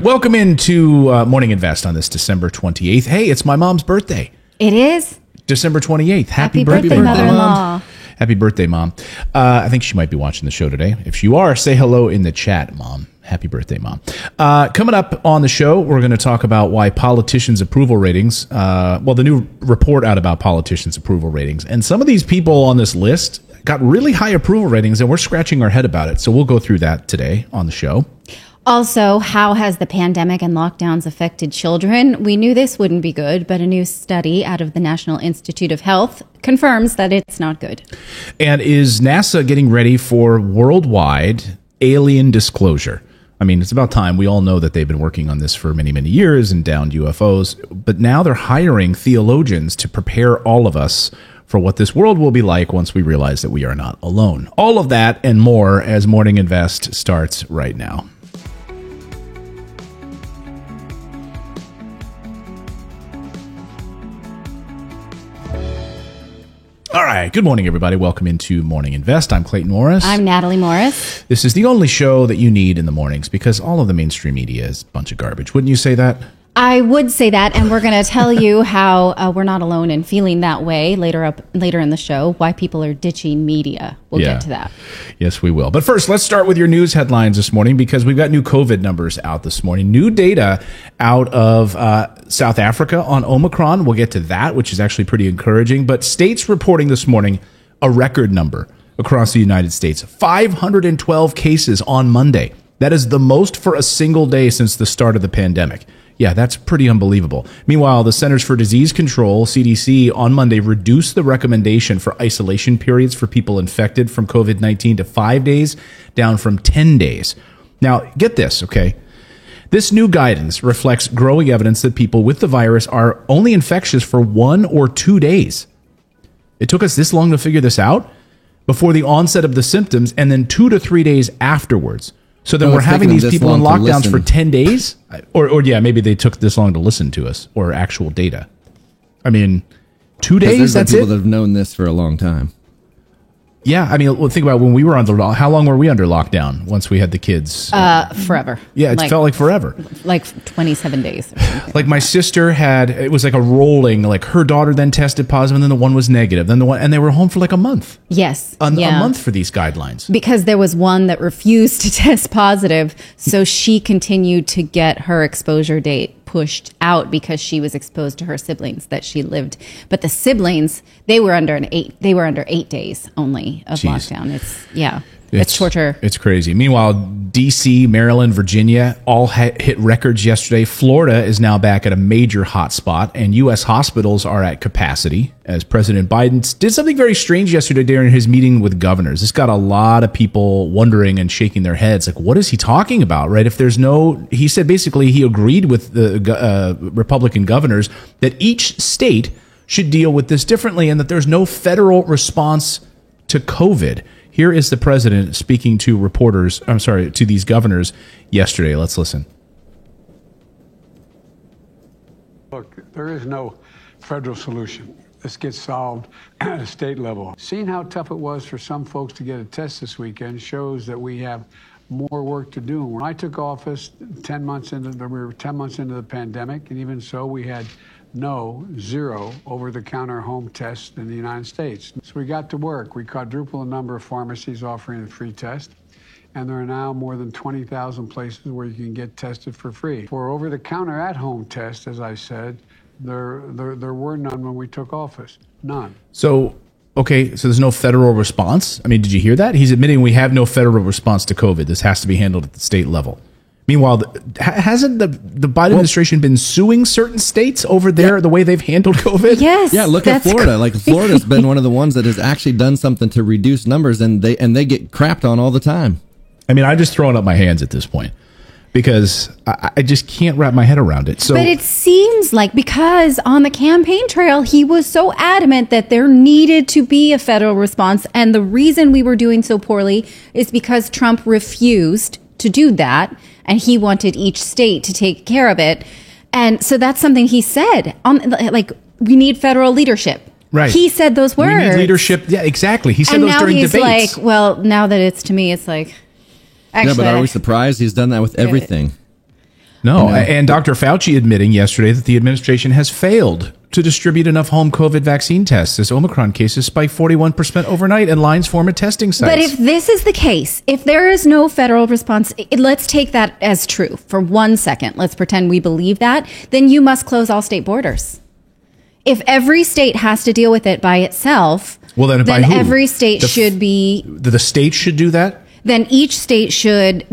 Welcome into Morning Invest on this December 28th. Hey, it's my mom's birthday. It is? December 28th. Happy birthday, mother-in-law. Happy birthday, Mom. I think she might be watching the show today. If you are, say hello in the chat, Mom. Happy birthday, Mom. Coming up on the show, we're going to talk about why politicians' approval ratings, the new report out about politicians' approval ratings. And some of these people on this list got really high approval ratings, and we're scratching our head about it. So we'll go through that today on the show. Also, how has the pandemic and lockdowns affected children? We knew this wouldn't be good, but a new study out of the National Institute of Health confirms that it's not good. And is NASA getting ready for worldwide alien disclosure? I mean, it's about time. We all know that they've been working on this for many, many years and downed UFOs, but now they're hiring theologians to prepare all of us for what this world will be like once we realize that we are not alone. All of that and more as Morning Invest starts right now. All right. Good morning, everybody. Welcome into Morning Invest. I'm Clayton Morris. I'm Natalie Morris. This is the only show that you need in the mornings because all of the mainstream media is a bunch of garbage. Wouldn't you say that? I would say that, and we're going to tell you how we're not alone in feeling that way later in the show, why people are ditching media. We'll get to that. Yes, we will. But first, let's start with your news headlines this morning because we've got new COVID numbers out this morning. New data out of South Africa on Omicron. We'll get to that, which is actually pretty encouraging. But states reporting this morning a record number across the United States. 512 cases on Monday. That is the most for a single day since the start of the pandemic. Yeah, that's pretty unbelievable. Meanwhile, the Centers for Disease Control, CDC, on Monday reduced the recommendation for isolation periods for people infected from COVID-19 to 5 days, down from 10 days. Now, get this, okay? This new guidance reflects growing evidence that people with the virus are only infectious for 1 or 2 days. It took us this long to figure this out before the onset of the symptoms and then 2 to 3 days afterwards. So then we're having these people in lockdowns for 10 days? Or maybe they took this long to listen to us or actual data. I mean, 2 days, that's it? There's people that have known this for a long time. Yeah, I mean, think about when we were how long were we under lockdown once we had the kids? Forever. Yeah, it felt like forever. Like 27 days. Or something. Like my sister it was like a rolling, like her daughter then tested positive and then the one was negative. Then the one, and they were home for like a month. Yes. A month for these guidelines. Because there was one that refused to test positive, so she continued to get her exposure date pushed out because she was exposed to her siblings that she lived. But the siblings, they were under 8 days only of lockdown. It's torture. It's crazy. Meanwhile, D.C., Maryland, Virginia all hit records yesterday. Florida is now back at a major hotspot, and U.S. hospitals are at capacity as President Biden did something very strange yesterday during his meeting with governors. This got a lot of people wondering and shaking their heads. Like, what is he talking about, right? He said basically he agreed with the Republican governors that each state should deal with this differently and that there's no federal response to COVID. Here is the president speaking to to these governors yesterday. Let's listen. Look, there is no federal solution. This gets solved at a state level. Seeing how tough it was for some folks to get a test this weekend shows that we have more work to do. When I took office we were 10 months into the pandemic, and even so, we had zero over-the-counter home tests in the United States. So we got to work. We quadrupled the number of pharmacies offering a free test, and there are now more than 20,000 places where you can get tested for free. For over-the-counter at-home tests, as I said, there were none when we took office. None. So there's no federal response? I mean, did you hear that? He's admitting we have no federal response to COVID. This has to be handled at the state level. Meanwhile, hasn't the Biden administration been suing certain states over there, the way they've handled COVID? Yes. Yeah, look at Florida. Like Florida's been one of the ones that has actually done something to reduce numbers, and they get crapped on all the time. I mean, I'm just throwing up my hands at this point because I just can't wrap my head around it. But it seems like because on the campaign trail, he was so adamant that there needed to be a federal response. And the reason we were doing so poorly is because Trump refused to do that. And he wanted each state to take care of it. And so that's something he said. We need federal leadership. Right. He said those words. We need leadership. Yeah, exactly. He said and those during debates. And now he's like, well, now that it's to me, it's like... Actually, yeah, but are we surprised? He's done that with everything. No, and Dr. Fauci admitting yesterday that the administration has failed to distribute enough home COVID vaccine tests as Omicron cases spike 41% overnight and lines form at testing sites. But if this is the case, if there is no federal response, let's take that as true for 1 second. Let's pretend we believe that. Then you must close all state borders. If every state has to deal with it by itself, well, then by who? Every state should be... The state should do that? Then each state should,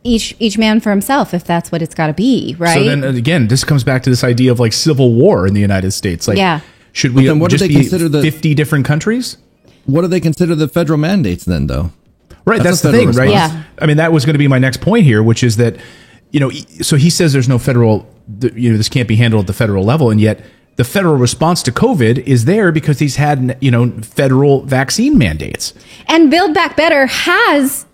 each man for himself, if that's what it's got to be, right? So then again, this comes back to this idea of like civil war in the United States. Like, yeah. Should we just be 50 different countries? What do they consider the federal mandates then, though? Right, that's the thing, response. right? Yeah. I mean, that was going to be my next point here, which is that, so he says there's no federal, this can't be handled at the federal level, and yet the federal response to COVID is there because he's had, federal vaccine mandates. And Build Back Better has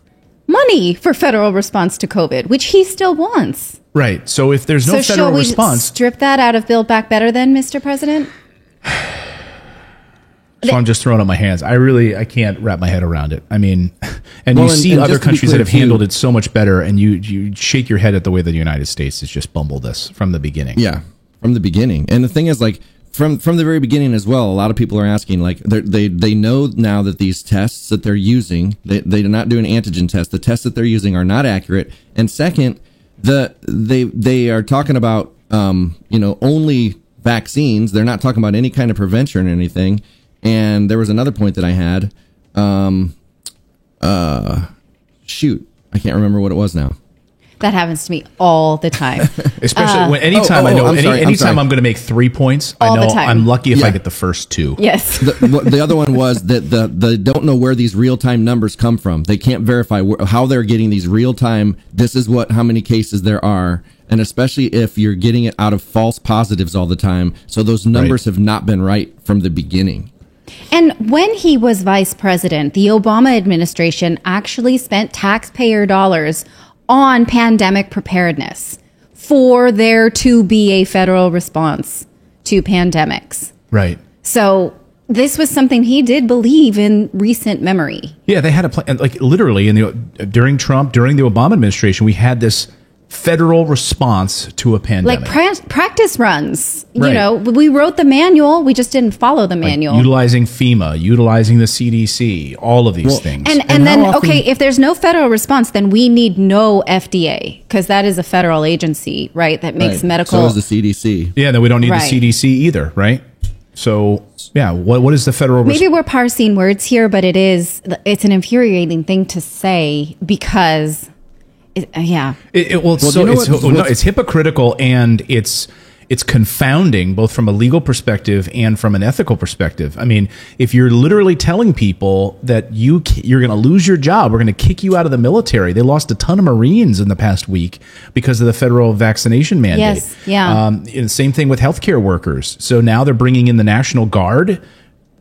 money for federal response to COVID, which he still wants. Right. So if there's no federal response, strip that out of Build Back Better then, Mr. President? So I'm just throwing up my hands. I can't wrap my head around it. I mean, and you see other countries that have handled it so much better, and you shake your head at the way that the United States has just bumbled this from the beginning. Yeah, from the beginning. And the thing is, like, from the very beginning as well, a lot of people are asking, like, they know now that these tests that they're using, they do not do an antigen test. The tests that they're using are not accurate. And second, they are talking about, only vaccines. They're not talking about any kind of prevention or anything. And there was another point that I had. Shoot, I can't remember what it was now. That happens to me all the time. Especially when anytime anytime I'm going to make 3 points, I know I'm lucky if I get the first two. Yes. The other one was that they don't know where these real time numbers come from. They can't verify how they're getting these real time. This is how many cases there are. And especially if you're getting it out of false positives all the time. So those numbers have not been right from the beginning. And when he was vice president, the Obama administration actually spent taxpayer dollars on pandemic preparedness for there to be a federal response to pandemics. Right. So this was something he did believe in recent memory. Yeah, they had a plan. Like literally during the Obama administration, we had this federal response to a pandemic. Like practice runs. Right. We wrote the manual. We just didn't follow the manual. Like utilizing FEMA, utilizing the CDC, all of these things. And then, if there's no federal response, then we need no FDA because that is a federal agency, right? That makes medical. So is the CDC. Yeah, then we don't need the CDC either, right? So, yeah, what is the federal response? Maybe we're parsing words here, but it's an infuriating thing to say because... It's hypocritical and it's confounding both from a legal perspective and from an ethical perspective. I mean, if you're literally telling people that you're going to lose your job, we're going to kick you out of the military. They lost a ton of Marines in the past week because of the federal vaccination mandate. Yes, yeah. Same thing with healthcare workers. So now they're bringing in the National Guard.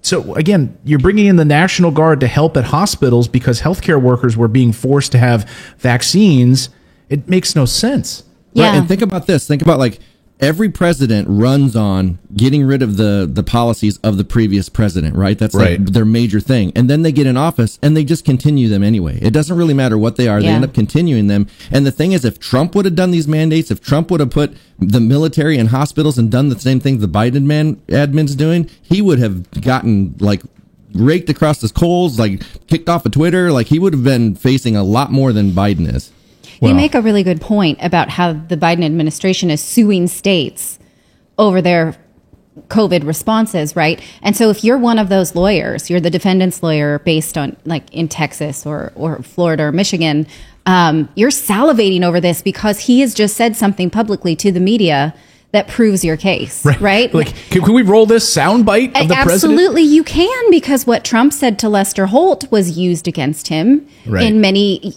So again, you're bringing in the National Guard to help at hospitals because healthcare workers were being forced to have vaccines. It makes no sense. Yeah. Right, and think about this. Think about like every president runs on getting rid of the policies of the previous president, right? That's like their major thing. And then they get in office and they just continue them anyway. It doesn't really matter what they are. They end up continuing them. And the thing is, if Trump would have done these mandates, if Trump would have put the military in hospitals and done the same thing the Biden admin's doing, he would have gotten like raked across his coals, like kicked off of Twitter. Like he would have been facing a lot more than Biden is. You make a really good point about how the Biden administration is suing states over their COVID responses, right? And so if you're one of those lawyers, you're the defendant's lawyer based on like in Texas or Florida or Michigan, you're salivating over this because he has just said something publicly to the media that proves your case, right? Like, can we roll this soundbite of the president? Absolutely, you can, because what Trump said to Lester Holt was used against him in many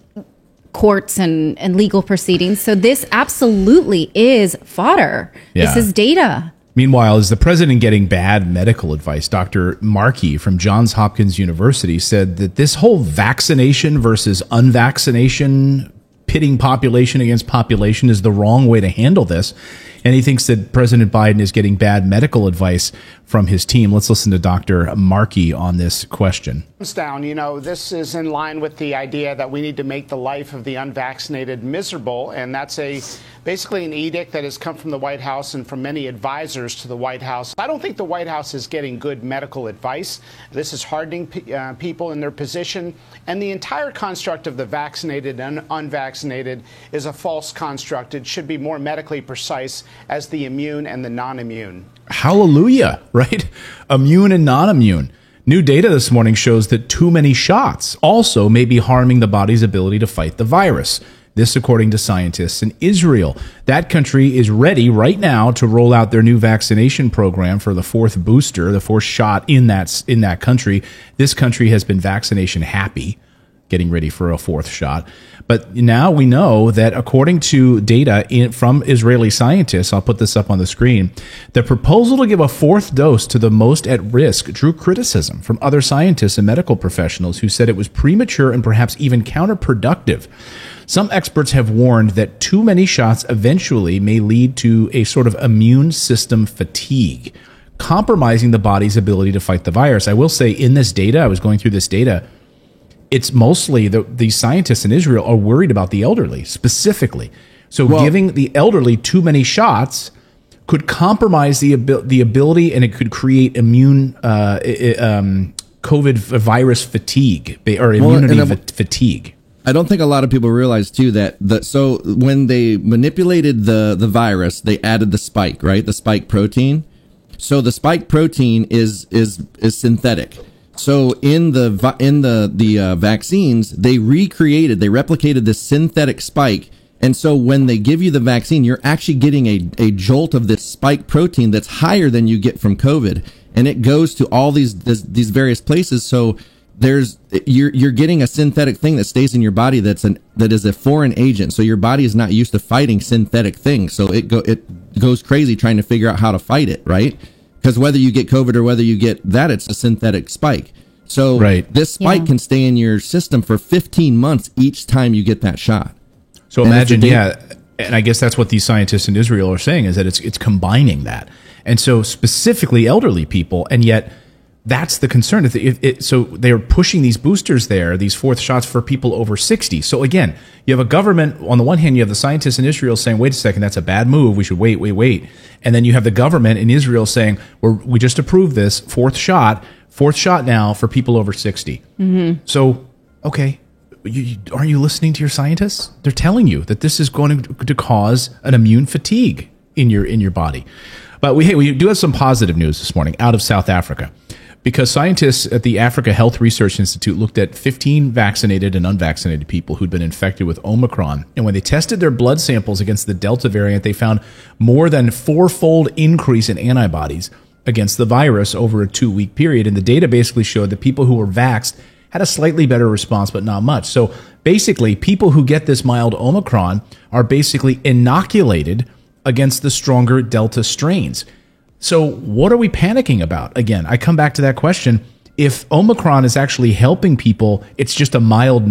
courts and legal proceedings. So this absolutely is fodder. Yeah. This is data. Meanwhile, is the president getting bad medical advice? Dr. Markey from Johns Hopkins University said that this whole vaccination versus unvaccination, pitting population against population, is the wrong way to handle this. And he thinks that President Biden is getting bad medical advice from his team. Let's listen to Dr. Markey on this question. Down, this is in line with the idea that we need to make the life of the unvaccinated miserable, and that's basically an edict that has come from the White House and from many advisors to the White House. I don't think the White House is getting good medical advice. This is hardening people in their position, and the entire construct of the vaccinated and unvaccinated is a false construct. It should be more medically precise as the immune and the non-immune. Hallelujah, right? Immune and non-immune. New data this morning shows that too many shots also may be harming the body's ability to fight the virus. This according to scientists in Israel. That country is ready right now to roll out their new vaccination program for the fourth booster, the fourth shot in that country. This country has been vaccination happy, getting ready for a fourth shot. But now we know that according to data from Israeli scientists, I'll put this up on the screen, the proposal to give a fourth dose to the most at risk drew criticism from other scientists and medical professionals who said it was premature and perhaps even counterproductive. Some experts have warned that too many shots eventually may lead to a sort of immune system fatigue, compromising the body's ability to fight the virus. I will say in this data, I was going through this data, it's mostly the scientists in Israel are worried about the elderly specifically. So giving the elderly too many shots could compromise the ability, and it could create immune COVID virus fatigue or immunity fatigue. I don't think a lot of people realize too that so when they manipulated the virus, they added the spike, right? The spike protein. So the spike protein is synthetic. So in the vaccines, they replicated this synthetic spike. And so when they give you the vaccine, you're actually getting a jolt of this spike protein that's higher than you get from COVID. And it goes to all these various places. So you're getting a synthetic thing that stays in your body that is a foreign agent. So your body is not used to fighting synthetic things. So it goes crazy trying to figure out how to fight it, right? Because whether you get COVID or whether you get that, it's a synthetic spike. So this spike can stay in your system for 15 months each time you get that shot. So imagine, and I guess that's what these scientists in Israel are saying, is that it's combining that. And so specifically elderly people, and yet that's the concern. So they're pushing these boosters there, these fourth shots for people over 60. So again, you have a government, on the one hand, you have the scientists in Israel saying, wait a second, that's a bad move. We should wait. And then you have the government in Israel saying, we just approved this fourth shot now for people over 60. Mm-hmm. So, okay, aren't you listening to your scientists? They're telling you that this is going to cause an immune fatigue in your body. But we do have some positive news this morning out of South Africa, because scientists at the Africa Health Research Institute looked at 15 vaccinated and unvaccinated people who'd been infected with Omicron. And when they tested their blood samples against the Delta variant, they found more than 4-fold increase in antibodies against the virus over a 2-week period. And the data basically showed that people who were vaxxed had a slightly better response, but not much. So basically, people who get this mild Omicron are basically inoculated against the stronger Delta strains. So what are we panicking about? Again, I come back to that question. If Omicron is actually helping people, it's just a mild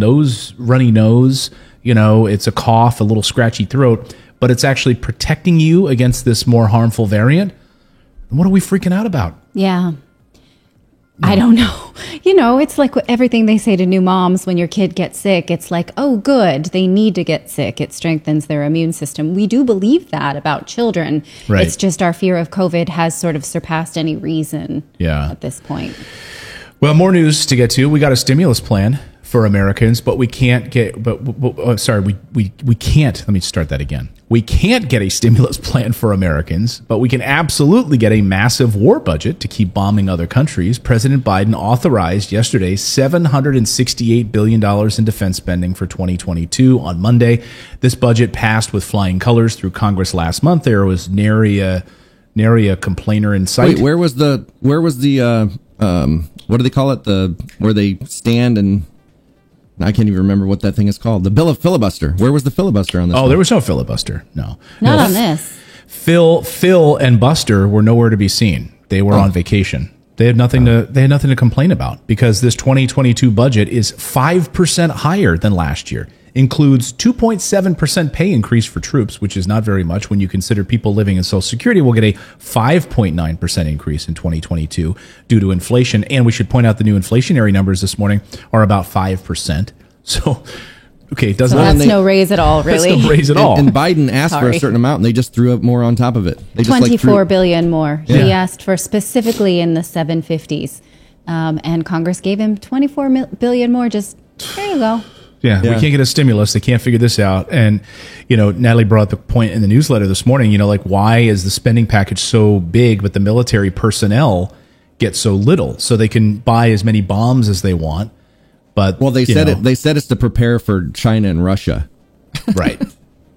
runny nose, it's a cough, a little scratchy throat, but it's actually protecting you against this more harmful variant. What are we freaking out about? Yeah. I don't know. It's like everything they say to new moms when your kid gets sick. It's like, oh, good. They need to get sick. It strengthens their immune system. We do believe that about children. Right. It's just our fear of COVID has sort of surpassed any reason at this point. Well, more news to get to. We got a stimulus plan for Americans, but we can't get, we can't, let me start that again. We can't get a stimulus plan for Americans, but we can absolutely get a massive war budget to keep bombing other countries. President Biden authorized yesterday $768 billion in defense spending for 2022 on Monday. This budget passed with flying colors through Congress last month. There was nary a complainer in sight. Wait, where was the what do they call it? Where they stand and I can't even remember what that thing is called. The bill of filibuster. Where was the filibuster on this? There was no filibuster. No. Not on this. Phil and Buster were nowhere to be seen. They were on vacation. They had nothing to complain about because this 2022 budget is 5% higher than last year. includes 2.7% pay increase for troops, which is not very much when you consider people living in Social Security will get a 5.9% increase in 2022 due to inflation. And we should point out the new inflationary numbers this morning are about 5%. So, okay, it doesn't. So that's no raise at all, really. That's no raise at all. And Biden asked for a certain amount, and they just threw up more on top of it. They just $24 billion more. Yeah. He asked for specifically in the 750s, and Congress gave him $24 billion more. Just there you go. Yeah, we can't get a stimulus. They can't figure this out. And, Natalie brought up the point in the newsletter this morning, why is the spending package so big, but the military personnel get so little? So they can buy as many bombs as they want. But, they said it's to prepare for China and Russia. Right.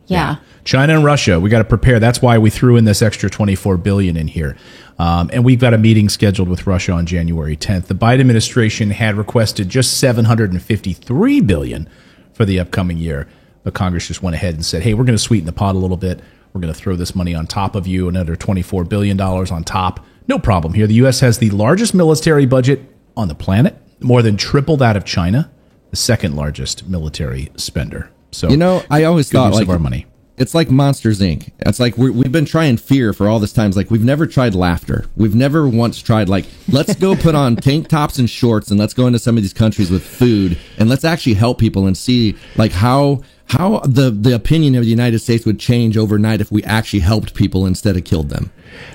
Yeah. China and Russia, we got to prepare. That's why we threw in this extra $24 billion in here. And we've got a meeting scheduled with Russia on January 10th. The Biden administration had requested just $753 billion for the upcoming year. But Congress just went ahead and said, hey, we're going to sweeten the pot a little bit. We're going to throw this money on top of you, another $24 billion on top. No problem here. The U.S. has the largest military budget on the planet, more than triple that of China, the second largest military spender. So, I always thought of our money. It's like Monsters, Inc. It's like we've been trying fear for all this time. It's like we've never tried laughter. We've never once tried, let's go put on tank tops and shorts and let's go into some of these countries with food and let's actually help people and see how the opinion of the United States would change overnight if we actually helped people instead of killed them.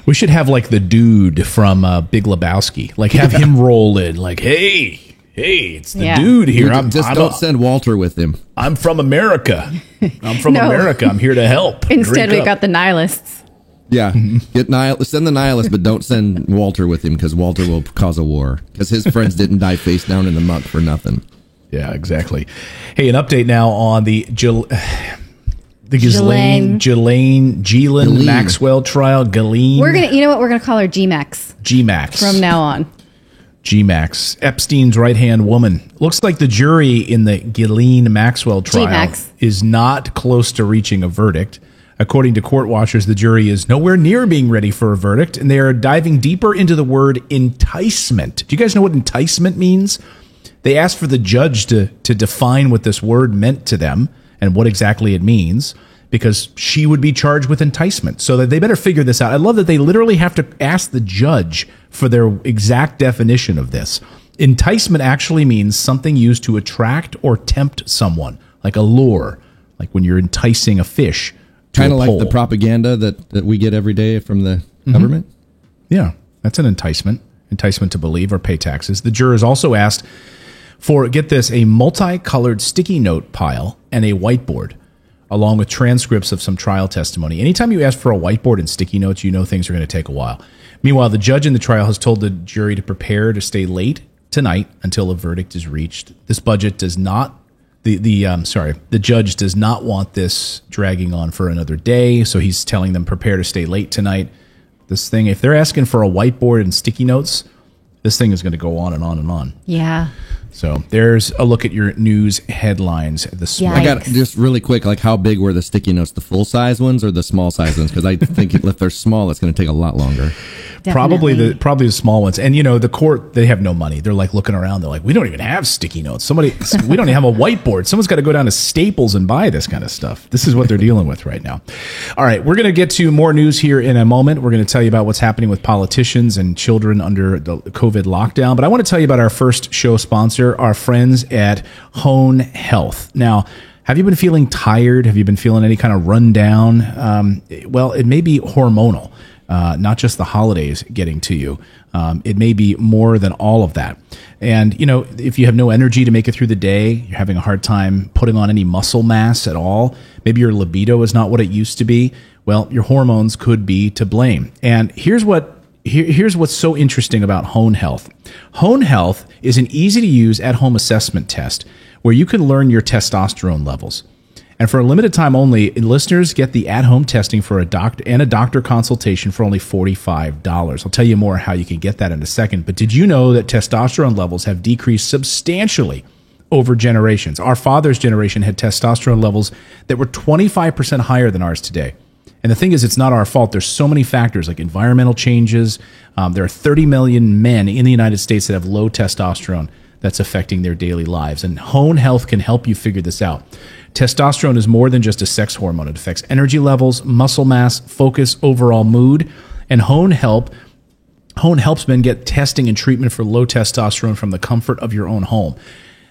We should have the dude from Big Lebowski, have him roll in, hey, it's the dude here. Don't send Walter with him. I'm from America. America. I'm here to help. Instead, we got the nihilists. Yeah. Send the nihilist, but don't send Walter with him because Walter will cause a war because his friends didn't die face down in the muck for nothing. Yeah, exactly. Hey, an update now on the Ghislaine Maxwell trial. Ghislaine. We're gonna call her G-Max. G-Max from now on. G-Max, Epstein's right-hand woman. Looks like the jury in the Ghislaine Maxwell trial G-Max is not close to reaching a verdict. According to court watchers, the jury is nowhere near being ready for a verdict, and they are diving deeper into the word enticement. Do you guys know what enticement means? They asked for the judge to define what this word meant to them and what exactly it means, because she would be charged with enticement. So that they better figure this out. I love that they literally have to ask the judge for their exact definition of this. Enticement actually means something used to attract or tempt someone, like a lure, like when you're enticing a fish. Kind of like the propaganda that we get every day from the government? Yeah, that's an enticement. Enticement to believe or pay taxes. The jurors also asked for, get this, a multicolored sticky note pile and a whiteboard, along with transcripts of some trial testimony. Anytime you ask for a whiteboard and sticky notes, you know things are going to take a while. Meanwhile, the judge in the trial has told the jury to prepare to stay late tonight until a verdict is reached. This budget does not, the judge does not want this dragging on for another day, so he's telling them prepare to stay late tonight. This thing, if they're asking for a whiteboard and sticky notes, this thing is going to go on and on and on. Yeah. So there's a look at your news headlines this morning. I got just really quick, how big were the sticky notes? The full size ones or the small size ones? Because I think if they're small, it's going to take a lot longer. Definitely. Probably the small ones. And the court, they have no money. They're looking around. They're we don't even have sticky notes. We don't even have a whiteboard. Someone's got to go down to Staples and buy this kind of stuff. This is what they're dealing with right now. All right, we're going to get to more news here in a moment. We're going to tell you about what's happening with politicians and children under the COVID lockdown. But I want to tell you about our first show sponsor, our friends at Hone Health. Now, have you been feeling tired? Have you been feeling any kind of rundown? Well, it may be hormonal. Not just the holidays getting to you. It may be more than all of that. And, if you have no energy to make it through the day, you're having a hard time putting on any muscle mass at all, maybe your libido is not what it used to be, well, your hormones could be to blame. And here's what's so interesting about Hone Health. Hone Health is an easy-to-use at-home assessment test where you can learn your testosterone levels. And for a limited time only, listeners get the at-home testing for a doctor consultation for only $45. I'll tell you more how you can get that in a second. But did you know that testosterone levels have decreased substantially over generations? Our father's generation had testosterone levels that were 25% higher than ours today. And the thing is, it's not our fault. There's so many factors like environmental changes. There are 30 million men in the United States that have low testosterone. that's affecting their daily lives. And Hone Health can help you figure this out. Testosterone is more than just a sex hormone. It affects energy levels, muscle mass, focus, overall mood. And Hone helps men get testing and treatment for low testosterone from the comfort of your own home.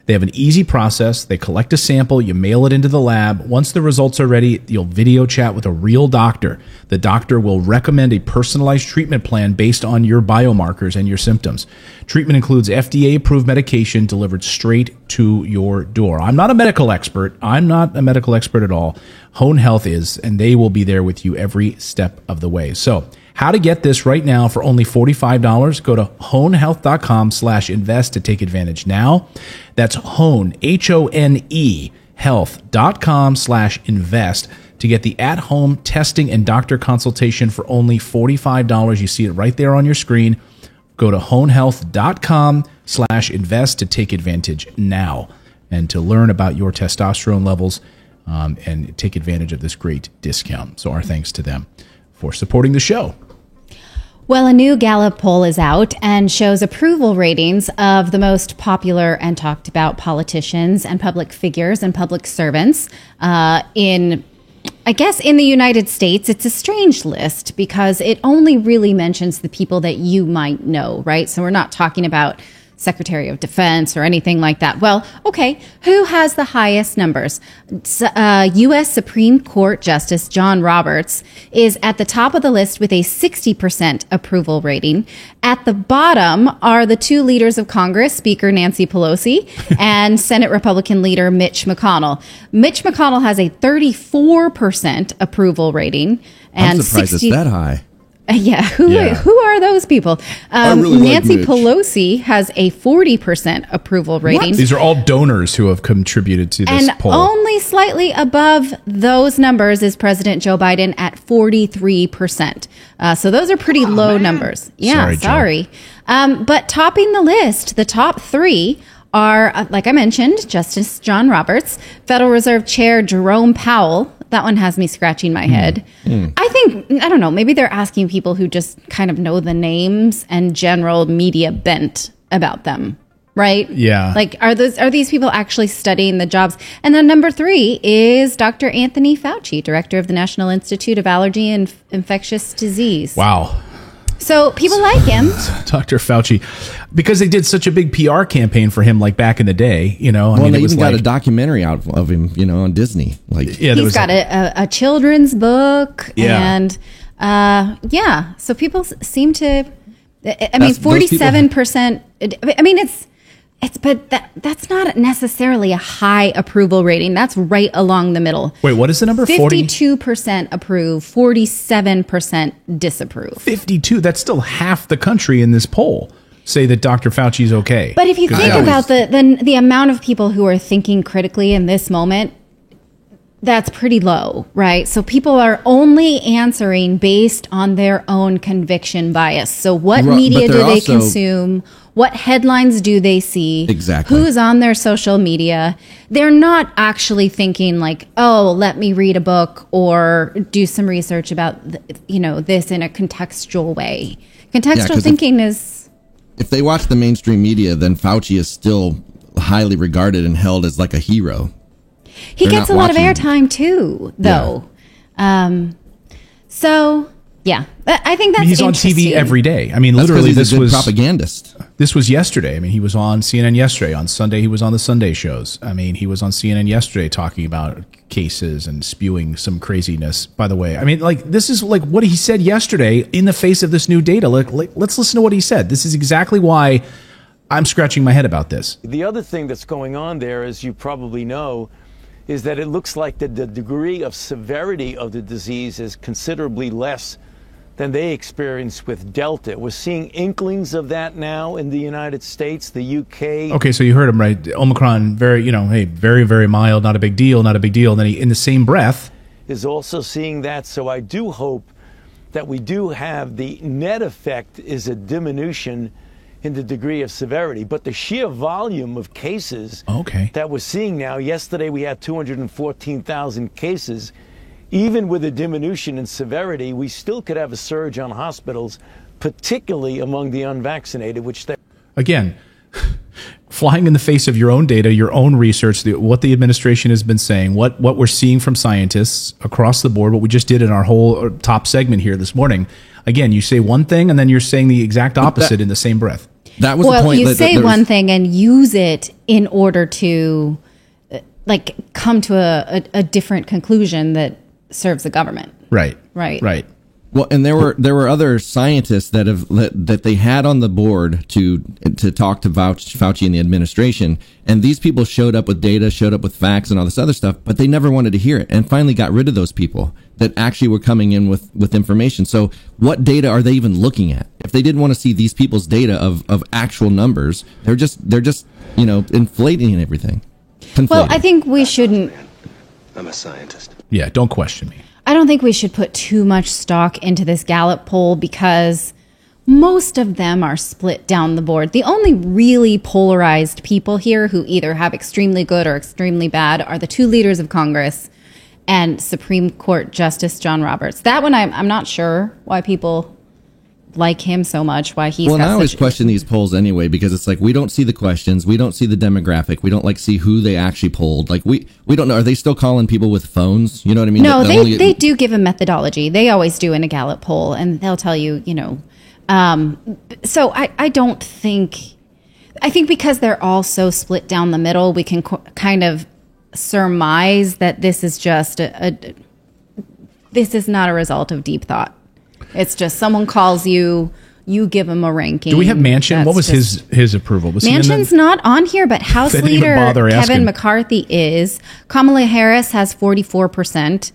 They have an easy process. They collect a sample, you mail it into the lab. Once the results are ready, you'll video chat with a real doctor. The doctor will recommend a personalized treatment plan based on your biomarkers and your symptoms. Treatment includes FDA-approved medication delivered straight to your door. I'm not a medical expert. I'm not a medical expert at all. Hone Health is, and they will be there with you every step of the way. So, how to get this right now for only $45? Go to honehealth.com/invest to take advantage now. That's Hone, H-O-N-E, health.com/invest to get the at-home testing and doctor consultation for only $45. You see it right there on your screen. Go to honehealth.com/invest to take advantage now and to learn about your testosterone levels and take advantage of this great discount. So our thanks to them for supporting the show. Well, a new Gallup poll is out and shows approval ratings of the most popular and talked about politicians and public figures and public servants in the United States. It's a strange list because it only really mentions the people that you might know, right? So we're not talking about Secretary of Defense or anything like that. Well, okay, who has the highest numbers? U.S. Supreme Court Justice John Roberts is at the top of the list with a 60% approval rating. At the bottom are the two leaders of Congress, Speaker Nancy Pelosi and Senate Republican leader Mitch McConnell. Mitch McConnell has a 34% approval rating. And I'm surprised it's that high. Who are those people? Really Nancy like Pelosi has a 40% approval rating. What? These are all donors who have contributed to this poll. And only slightly above those numbers is President Joe Biden at 43%. So those are pretty low numbers. Yeah, sorry. But topping the list, the top three are, like I mentioned, Justice John Roberts, Federal Reserve Chair Jerome Powell. That one has me scratching my head. I don't know, maybe they're asking people who just kind of know the names and general media bent about them, right? Yeah. Like, are these people actually studying the jobs? And then number three is Dr. Anthony Fauci, director of the National Institute of Allergy and Infectious Disease. Wow. So people like him. Dr. Fauci, because they did such a big PR campaign for him, like back in the day, you know. They even got a documentary out of him, you know, on Disney. He's got a children's book, and so people seem to. 47%. I mean, but that's not necessarily a high approval rating. That's right along the middle. Wait, what is the number? 52% approve, 47% disapprove. 52. That's still half the country in this poll say that Dr. Fauci is okay. But if you think about the amount of people who are thinking critically in this moment, that's pretty low, right? So people are only answering based on their own conviction bias. So what media do they consume? What headlines do they see? Exactly. Who's on their social media? They're not actually thinking like, oh, let me read a book or do some research about, this in a contextual way. Contextual thinking is... If they watch the mainstream media, then Fauci is still highly regarded and held as like a hero. He gets a lot of airtime too, though. Yeah. I think that's he's on TV every day. I mean, literally, this was propagandist. This was yesterday. I mean, he was on CNN yesterday. On Sunday, he was on the Sunday shows. I mean, he was on CNN yesterday talking about cases and spewing some craziness. By the way, I mean, like, this is like what he said yesterday in the face of this new data. Let's listen to what he said. This is exactly why I'm scratching my head about this. The other thing that's going on there, as you probably know, is that it looks like the degree of severity of the disease is considerably less than they experienced with Delta. We're seeing inklings of that now in the United States, the UK. Okay, so you heard him, right? Omicron, very, very, very mild, not a big deal, not a big deal. And then he, in the same breath, is also seeing that. So I do hope that we do have the net effect is a diminution in the degree of severity, but the sheer volume of cases that we're seeing now, yesterday we had 214,000 cases. Even with a diminution in severity, we still could have a surge on hospitals, particularly among the unvaccinated, which they... Again, flying in the face of your own data, your own research, what the administration has been saying, what we're seeing from scientists across the board, what we just did in our whole top segment here this morning. Again, you say one thing and then you're saying the exact opposite in the same breath. That was the point. You say one thing and use it in order to come to a different conclusion that serves the government. Right. Well, and there were other scientists that they had on the board to talk to Fauci and the administration, and these people showed up with data, showed up with facts and all this other stuff, but they never wanted to hear it, and finally got rid of those people that actually were coming in with information. So what data are they even looking at? If they didn't want to see these people's data of actual numbers, they're just inflating everything. Conflating. Well, I think we shouldn't. I'm a scientist. Yeah, don't question me. I don't think we should put too much stock into this Gallup poll because most of them are split down the board. The only really polarized people here who either have extremely good or extremely bad are the two leaders of Congress and Supreme Court Justice John Roberts. That one, I'm not sure why people like him so much, why he's I always question these polls anyway, because it's like we don't see the questions, we don't see the demographic, we don't see who they actually polled. Like we don't know. Are they still calling people with phones? You know what I mean? No, they do give a methodology. They always do in a Gallup poll, and they'll tell you, so I don't think, I think because they're all so split down the middle, we can kind of surmise that this is just this is not a result of deep thought. It's just someone calls you, you give him a ranking. Do we have Manchin? What was his approval? Was Manchin's not on here, but House Leader Kevin McCarthy is. Kamala Harris has 44%,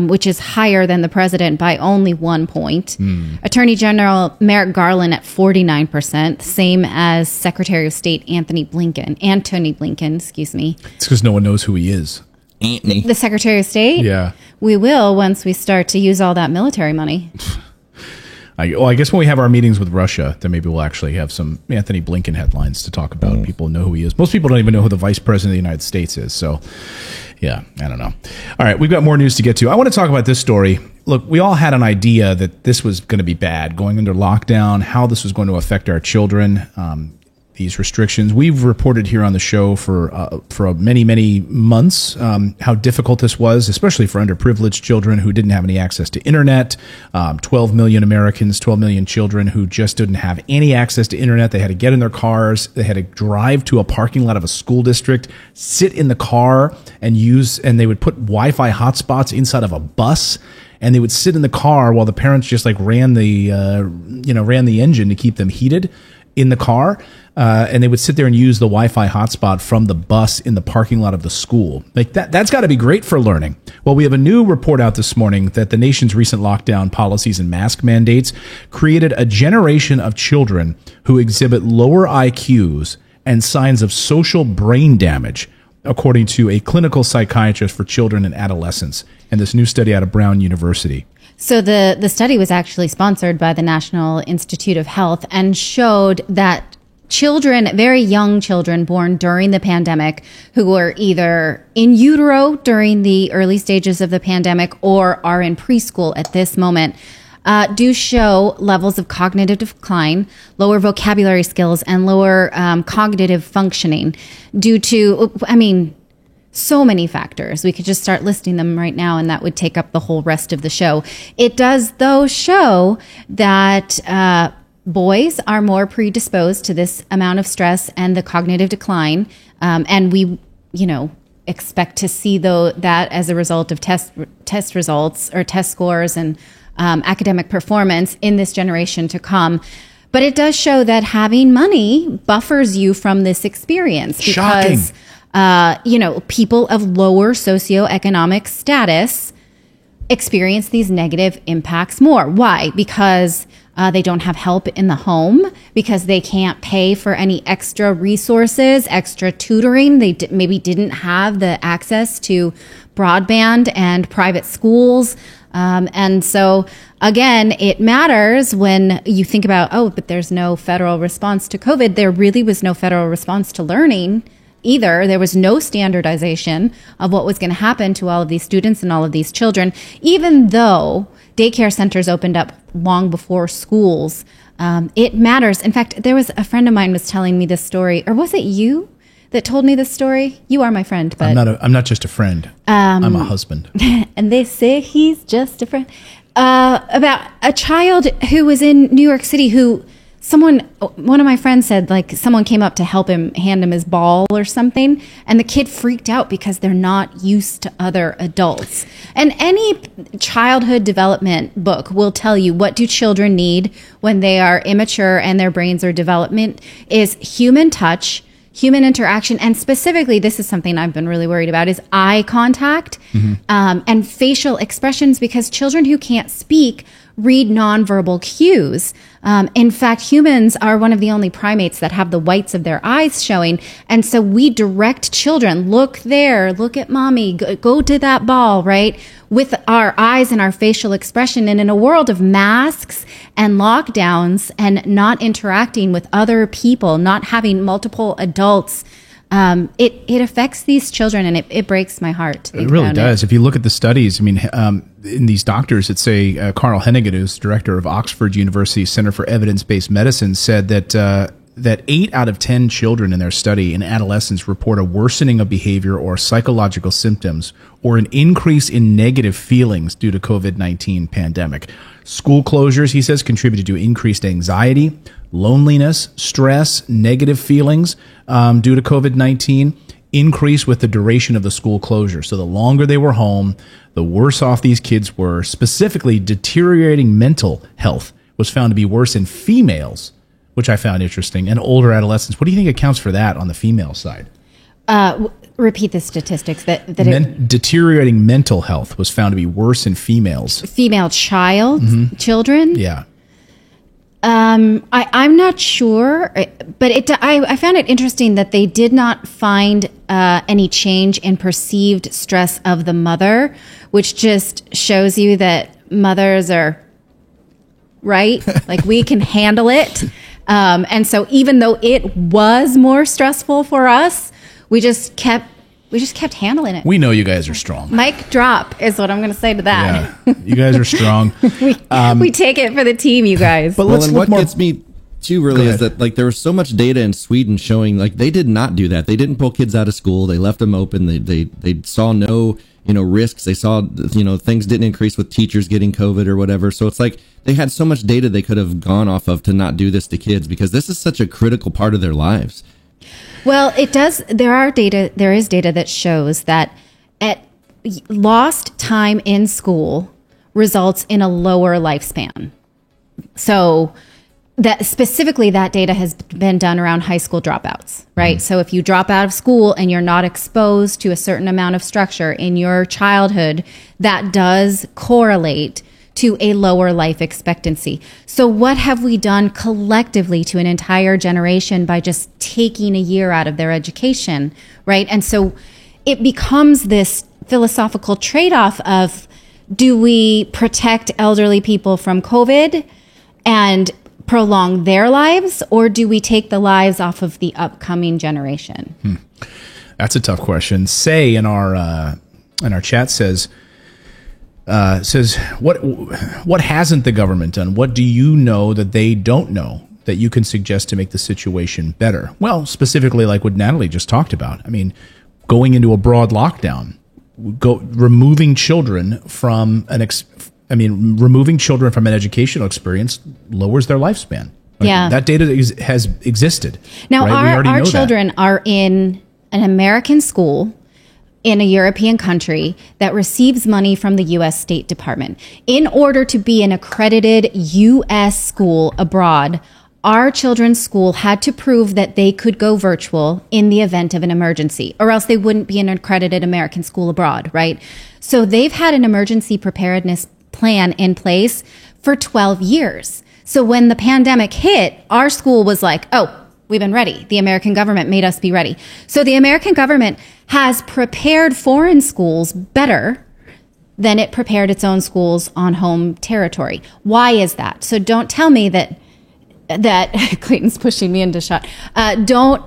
which is higher than the president by only 1 point. Attorney General Merrick Garland at 49%, same as Secretary of State Antony Blinken, excuse me. It's because no one knows who he is. Antony. The Secretary of State? Yeah. We will once we start to use all that military money. I guess when we have our meetings with Russia, then maybe we'll actually have some Antony Blinken headlines to talk about. People know who he is. Most people don't even know who the Vice President of the United States is. So, yeah, I don't know. All right, we've got more news to get to. I want to talk about this story. Look, we all had an idea that this was going to be bad, going under lockdown, how this was going to affect our children. These restrictions. We've reported here on the show for many, many months how difficult this was, especially for underprivileged children who didn't have any access to internet. 12 million Americans, 12 million children who just didn't have any access to internet. They had to get in their cars. They had to drive to a parking lot of a school district, sit in the car and they would put Wi-Fi hotspots inside of a bus. And they would sit in the car while the parents just ran the engine to keep them heated in the car. And they would sit there and use the Wi-Fi hotspot from the bus in the parking lot of the school. Like that's got to be great for learning. Well, we have a new report out this morning that the nation's recent lockdown policies and mask mandates created a generation of children who exhibit lower IQs and signs of social brain damage, according to a clinical psychiatrist for children and adolescents, and this new study out of Brown University. So the study was actually sponsored by the National Institute of Health and showed that children, very young children born during the pandemic who were either in utero during the early stages of the pandemic or are in preschool at this moment, do show levels of cognitive decline, lower vocabulary skills, and lower cognitive functioning due to, so many factors. We could just start listing them right now, and that would take up the whole rest of the show. It does, though, show that boys are more predisposed to this amount of stress and the cognitive decline. And we, expect to see that as a result of test results or test scores and academic performance in this generation to come. But it does show that having money buffers you from this experience because, people of lower socioeconomic status experience these negative impacts more. Why? Because they don't have help in the home, because they can't pay for any extra resources, extra tutoring. They maybe didn't have the access to broadband and private schools. And so, again, it matters when you think about, but there's no federal response to COVID. There really was no federal response to learning either. There was no standardization of what was going to happen to all of these students and all of these children, even though daycare centers opened up long before schools. It matters. In fact, there was a friend of mine was telling me this story, or was it you that told me this story? You are my friend, but I'm not just a friend. I'm a husband. And they say he's just a friend. About a child who was in New York City who one of my friends said, like, someone came up to help him, hand him his ball or something, and the kid freaked out because they're not used to other adults. And any childhood development book will tell you what do children need when they are immature and their brains are development is human touch, human interaction, and specifically, this is something I've been really worried about, is eye contact and facial expressions, because children who can't speak read nonverbal cues. In fact, humans are one of the only primates that have the whites of their eyes showing. And so we direct children, look there, look at mommy, go to that ball, right? With our eyes and our facial expression. And in a world of masks and lockdowns and not interacting with other people, not having multiple adults, it affects these children, and it breaks my heart. It really does. If you look at the studies, I mean, in these doctors that say, Carl Hennigan, who's director of Oxford University Center for Evidence-Based Medicine, said that 8 out of 10 children in their study in adolescents report a worsening of behavior or psychological symptoms or an increase in negative feelings due to COVID-19 pandemic. School closures, he says, contributed to increased anxiety, loneliness, stress, negative feelings due to COVID-19, increase with the duration of the school closure. So the longer they were home, the worse off these kids were. Specifically, deteriorating mental health was found to be worse in females, which I found interesting, and older adolescents. What do you think accounts for that on the female side? Repeat the statistics. Deteriorating mental health was found to be worse in females. Female children? Yeah. I'm not sure, but I found it interesting that they did not find any change in perceived stress of the mother, which just shows you that mothers are right. Like, we can handle it. And so even though it was more stressful for us, we just kept handling it. We know you guys are strong. Mic drop is what I'm going to say to that. Yeah, you guys are strong. we take it for the team, you guys. But what gets me too really is that, like, there was so much data in Sweden showing, like, they did not do that. They didn't pull kids out of school. They left them open. They saw no risks. They saw things didn't increase with teachers getting COVID or whatever. So it's like they had so much data they could have gone off of to not do this to kids, because this is such a critical part of their lives. Well, it does. There is data that shows that lost time in school results in a lower lifespan. So that specifically, that data has been done around high school dropouts, right? Mm-hmm. So if you drop out of school and you're not exposed to a certain amount of structure in your childhood, that does correlate to a lower life expectancy. So what have we done collectively to an entire generation by just taking a year out of their education, right? And so it becomes this philosophical trade-off of, do we protect elderly people from COVID and prolong their lives, or do we take the lives off of the upcoming generation? That's a tough question. Say in our chat says what hasn't the government done? What do you know that they don't know that you can suggest to make the situation better? Well, specifically like what Natalie just talked about. I mean, going into a broad lockdown, removing children from an educational experience lowers their lifespan. Yeah, that data has existed. Now, right? our children are in an American school in a European country that receives money from the U.S. State Department. In order to be an accredited U.S. school abroad, our children's school had to prove that they could go virtual in the event of an emergency, or else they wouldn't be an accredited American school abroad, right? So they've had an emergency preparedness plan in place for 12 years. So when the pandemic hit, our school was like, oh, we've been ready. The American government made us be ready. So the American government has prepared foreign schools better than it prepared its own schools on home territory. Why is that? So don't tell me that Clayton's pushing me into shot. Don't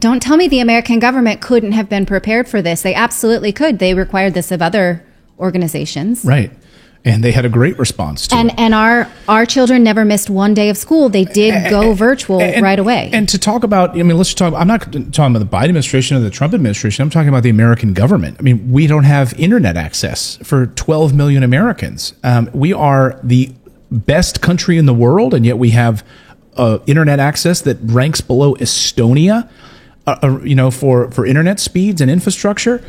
tell me the American government couldn't have been prepared for this. They absolutely could. They required this of other organizations. Right. And they had a great response to it. And our children never missed one day of school. They did go virtual right away. And to talk about, I mean, let's talk, I'm not talking about the Biden administration or the Trump administration. I'm talking about the American government. I mean, we don't have internet access for 12 million Americans. We are the best country in the world, and yet we have internet access that ranks below Estonia, for internet speeds and infrastructure.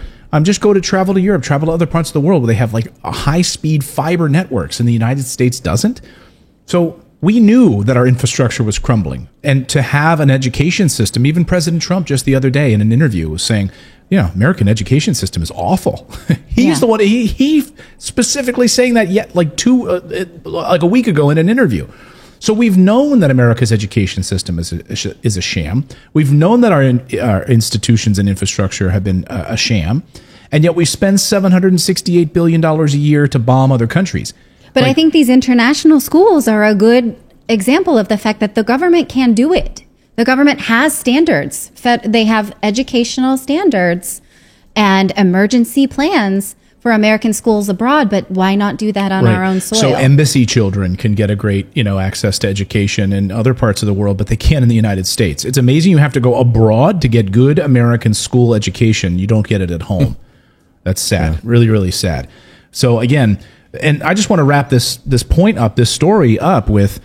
Just go to travel to Europe, travel to other parts of the world where they have like a high-speed fiber networks, and the United States doesn't. So we knew that our infrastructure was crumbling. And to have an education system, even President Trump just the other day in an interview was saying, American education system is awful. He's the one, he specifically saying that like a week ago in an interview. So we've known that America's education system is a sham. We've known that our institutions and infrastructure have been a sham, and yet we spend $768 billion a year to bomb other countries. But I think these international schools are a good example of the fact that the government can do it. The government has standards. They have educational standards and emergency plans for American schools abroad, but why not do that on our own soil? So embassy children can get a great, access to education in other parts of the world, but they can't in the United States. It's amazing you have to go abroad to get good American school education. You don't get it at home. That's sad. Yeah. Really, really sad. So again, and I just want to wrap this story up with,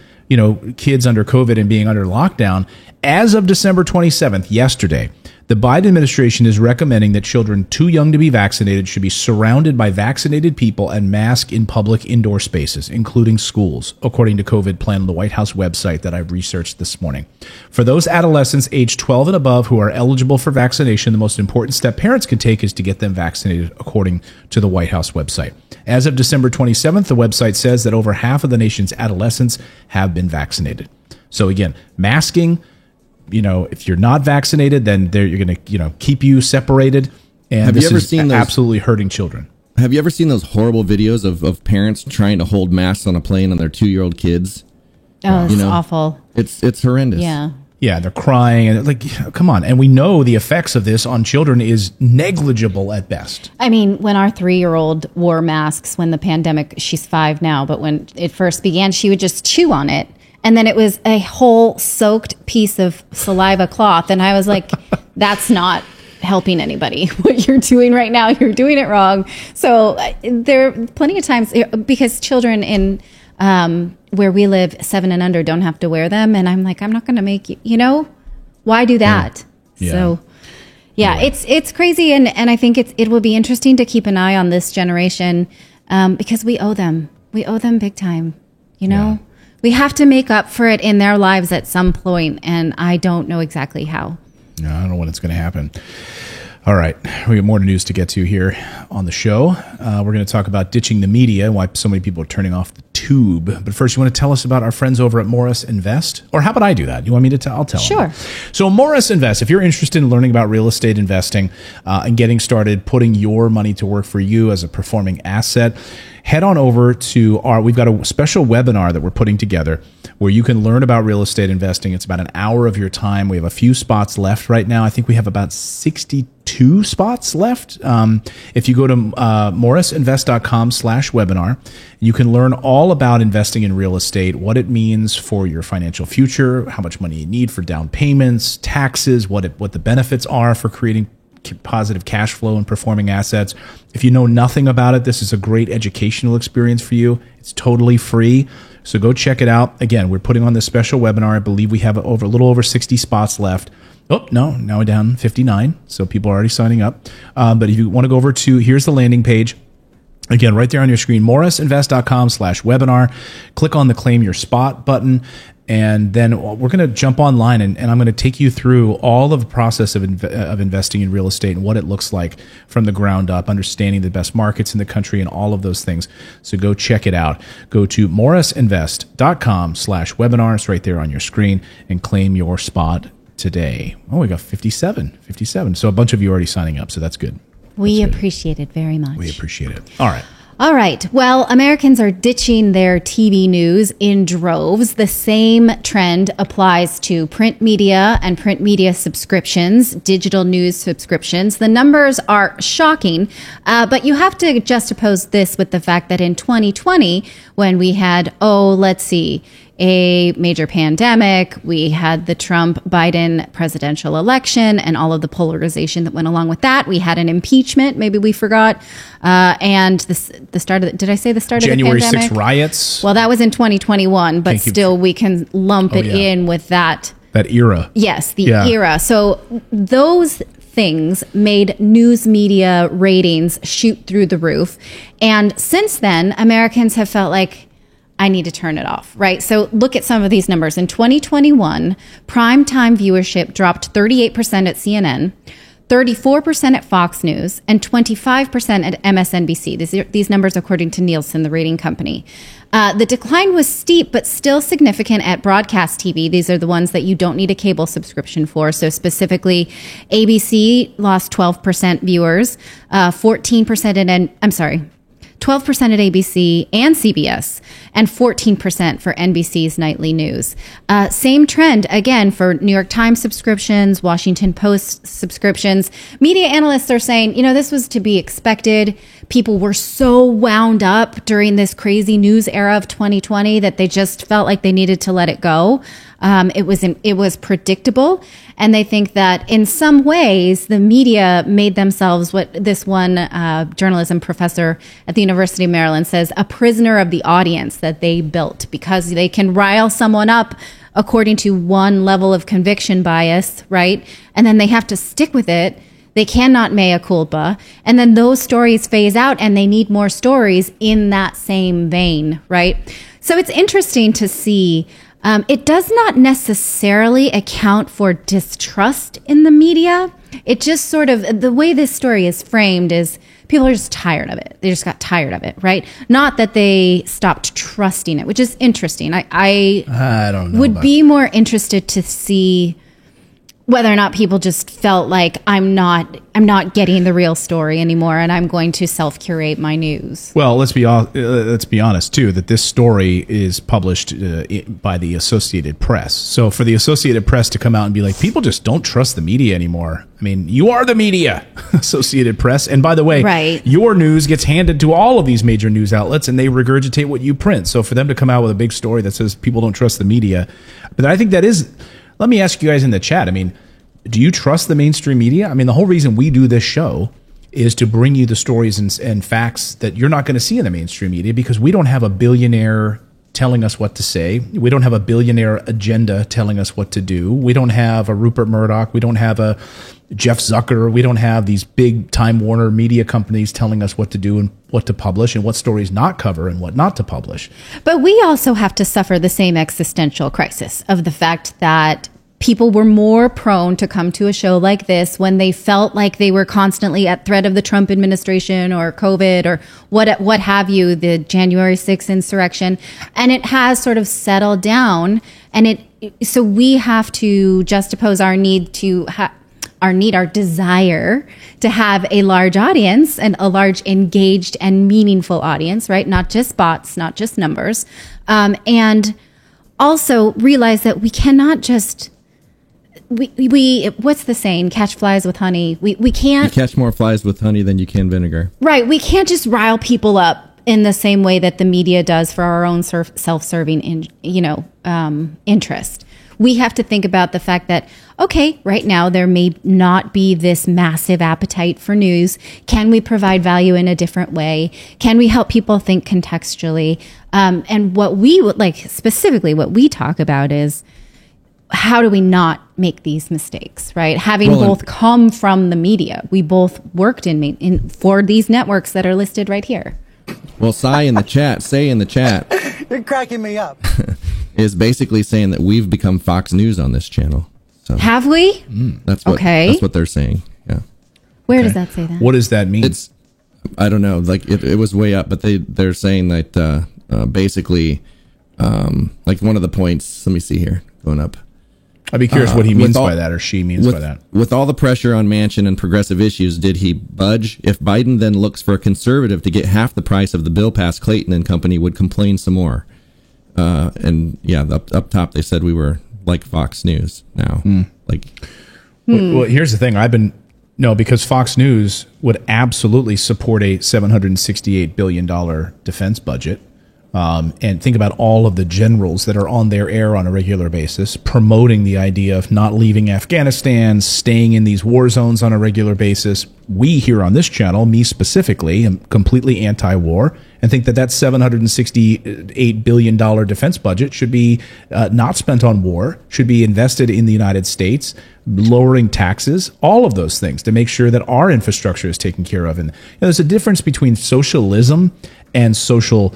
kids under COVID and being under lockdown. As of December 27th, yesterday, the Biden administration is recommending that children too young to be vaccinated should be surrounded by vaccinated people and masked in public indoor spaces, including schools, according to COVID Plan on the White House website that I've researched this morning. For those adolescents aged 12 and above who are eligible for vaccination, the most important step parents can take is to get them vaccinated, according to the White House website. As of December 27th, the website says that over half of the nation's adolescents have been vaccinated. So again, masking, if you're not vaccinated, then you're going to, keep you separated. And have you ever seen those, absolutely hurting children? Have you ever seen those horrible videos of parents trying to hold masks on a plane on their 2-year-old kids? Oh, it's awful. It's horrendous. Yeah. Yeah, they're crying and come on. And we know the effects of this on children is negligible at best. I mean, when our 3-year-old wore masks when the pandemic, she's 5 now, but when it first began, she would just chew on it. And then it was a whole soaked piece of saliva cloth. And I was like, that's not helping anybody. What you're doing right now, you're doing it wrong. So there are plenty of times because children in where we live 7 and under don't have to wear them. And I'm like, I'm not going to make you, why do that? Yeah. So it's crazy. And I think it will be interesting to keep an eye on this generation because we owe them big time, Yeah. We have to make up for it in their lives at some point, and I don't know exactly how. No, I don't know when it's going to happen. All right. We have more news to get to here on the show. We're going to talk about ditching the media and why so many people are turning off the tube. But first, you want to tell us about our friends over at Morris Invest? Or how about I do that? You want me to tell? I'll tell Sure. them. So Morris Invest, if you're interested in learning about real estate investing and getting started putting your money to work for you as a performing asset, head on over to we've got a special webinar that we're putting together where you can learn about real estate investing. It's about an hour of your time. We have a few spots left right now. I think we have about 62 spots left. If you go to morrisinvest.com/webinar, you can learn all about investing in real estate, what it means for your financial future, how much money you need for down payments, taxes, what the benefits are for creating positive cash flow and performing assets. If you know nothing about it, this is a great educational experience for you. It's totally free. So go check it out. Again, we're putting on this special webinar. I believe we have a little over 60 spots left. Oh, no, now we're down 59. So people are already signing up. But if you want to go over to, here's the landing page. Again, right there on your screen, morrisinvest.com/webinar. Click on the Claim Your Spot button. And then we're going to jump online and I'm going to take you through all of the process of investing in real estate and what it looks like from the ground up, understanding the best markets in the country and all of those things. So go check it out. Go to morrisinvest.com/webinar. It's right there on your screen and claim your spot today. Oh, we got 57. So a bunch of you are already signing up. So that's good. We appreciate it very much. We appreciate it. All right. All right. Well, Americans are ditching their TV news in droves. The same trend applies to print media and print media subscriptions, digital news subscriptions. The numbers are shocking, but you have to juxtapose this with the fact that in 2020, when we had, a major pandemic, we had the Trump-Biden presidential election and all of the polarization that went along with that. We had an impeachment, maybe we forgot, and the start of did I say the start January of the pandemic? 6th riots? Well, that was in 2021, but still we can lump it in with that. That era. Yes, the era. So those things made news media ratings shoot through the roof. And since then, Americans have felt like, I need to turn it off, right? So look at some of these numbers. In 2021, primetime viewership dropped 38% at CNN, 34% at Fox News, and 25% at MSNBC. These numbers according to Nielsen, the rating company. The decline was steep, but still significant at broadcast TV. These are the ones that you don't need a cable subscription for. So specifically, ABC lost 12% viewers, 12% at ABC and CBS, and 14% for NBC's nightly news. Same trend, again, for New York Times subscriptions, Washington Post subscriptions. Media analysts are saying, this was to be expected. People were so wound up during this crazy news era of 2020 that they just felt like they needed to let it go. It was predictable. And they think that in some ways, the media made themselves what this one journalism professor at the University of Maryland says, a prisoner of the audience that they built, because they can rile someone up according to one level of conviction bias, right? And then they have to stick with it. They cannot mea culpa. And then those stories phase out and they need more stories in that same vein, right? So it's interesting to see. It does not necessarily account for distrust in the media. It just sort of, the way this story is framed is people are just tired of it. They just got tired of it, right? Not that they stopped trusting it, which is interesting. I don't know. Would be more interested to see whether or not people just felt like I'm not getting the real story anymore, and I'm going to self-curate my news. Well, let's be honest too, that this story is published by the Associated Press. So for the Associated Press to come out and be like, people just don't trust the media anymore. I mean, you are the media, Associated Press. And by the way, your news gets handed to all of these major news outlets, and they regurgitate what you print. So for them to come out with a big story that says people don't trust the media, but I think that is. Let me ask you guys in the chat. I mean, do you trust the mainstream media? I mean, the whole reason we do this show is to bring you the stories and facts that you're not going to see in the mainstream media, because we don't have a billionaire telling us what to say. We don't have a billionaire agenda telling us what to do. We don't have a Rupert Murdoch. We don't have a Jeff Zucker. We don't have these big Time Warner media companies telling us what to do and what to publish and what stories not cover and what not to publish. But we also have to suffer the same existential crisis of the fact that people were more prone to come to a show like this when they felt like they were constantly at threat of the Trump administration or COVID or what have you, the January 6th insurrection. And it has sort of settled down. And so we have to juxtapose our desire to have a large audience and a large engaged and meaningful audience, right? Not just bots, not just numbers. And also realize that we cannot just, we what's the saying? Catch flies with honey. We can't. You catch more flies with honey than you can vinegar. Right. We can't just rile people up in the same way that the media does for our own self-serving, interest. We have to think about the fact that, okay, right now there may not be this massive appetite for news. Can we provide value in a different way? Can we help people think contextually? And what we would like, specifically what we talk about is, how do we not make these mistakes, right? Having both come from the media. We both worked for these networks that are listed right here. Well, Say in the chat. You're cracking me up. Is basically saying that we've become Fox News on this channel. So have we? That's what they're saying. Yeah. Where does that say that? What does that mean? I don't know. Like it was way up, but they're saying that basically, like one of the points. Let me see here. Going up. I'd be curious what he means by that, or she means by that. With all the pressure on Manchin and progressive issues, did he budge? If Biden then looks for a conservative to get half the price of the bill passed, Clayton and company would complain some more. And yeah, up top they said we were like Fox News now. Well, here's the thing. Because Fox News would absolutely support a $768 billion defense budget. And think about all of the generals that are on their air on a regular basis, promoting the idea of not leaving Afghanistan, staying in these war zones on a regular basis. We here on this channel, me specifically, am completely anti-war and think that $768 billion defense budget should be not spent on war, should be invested in the United States, lowering taxes, all of those things to make sure that our infrastructure is taken care of. And there's a difference between socialism and social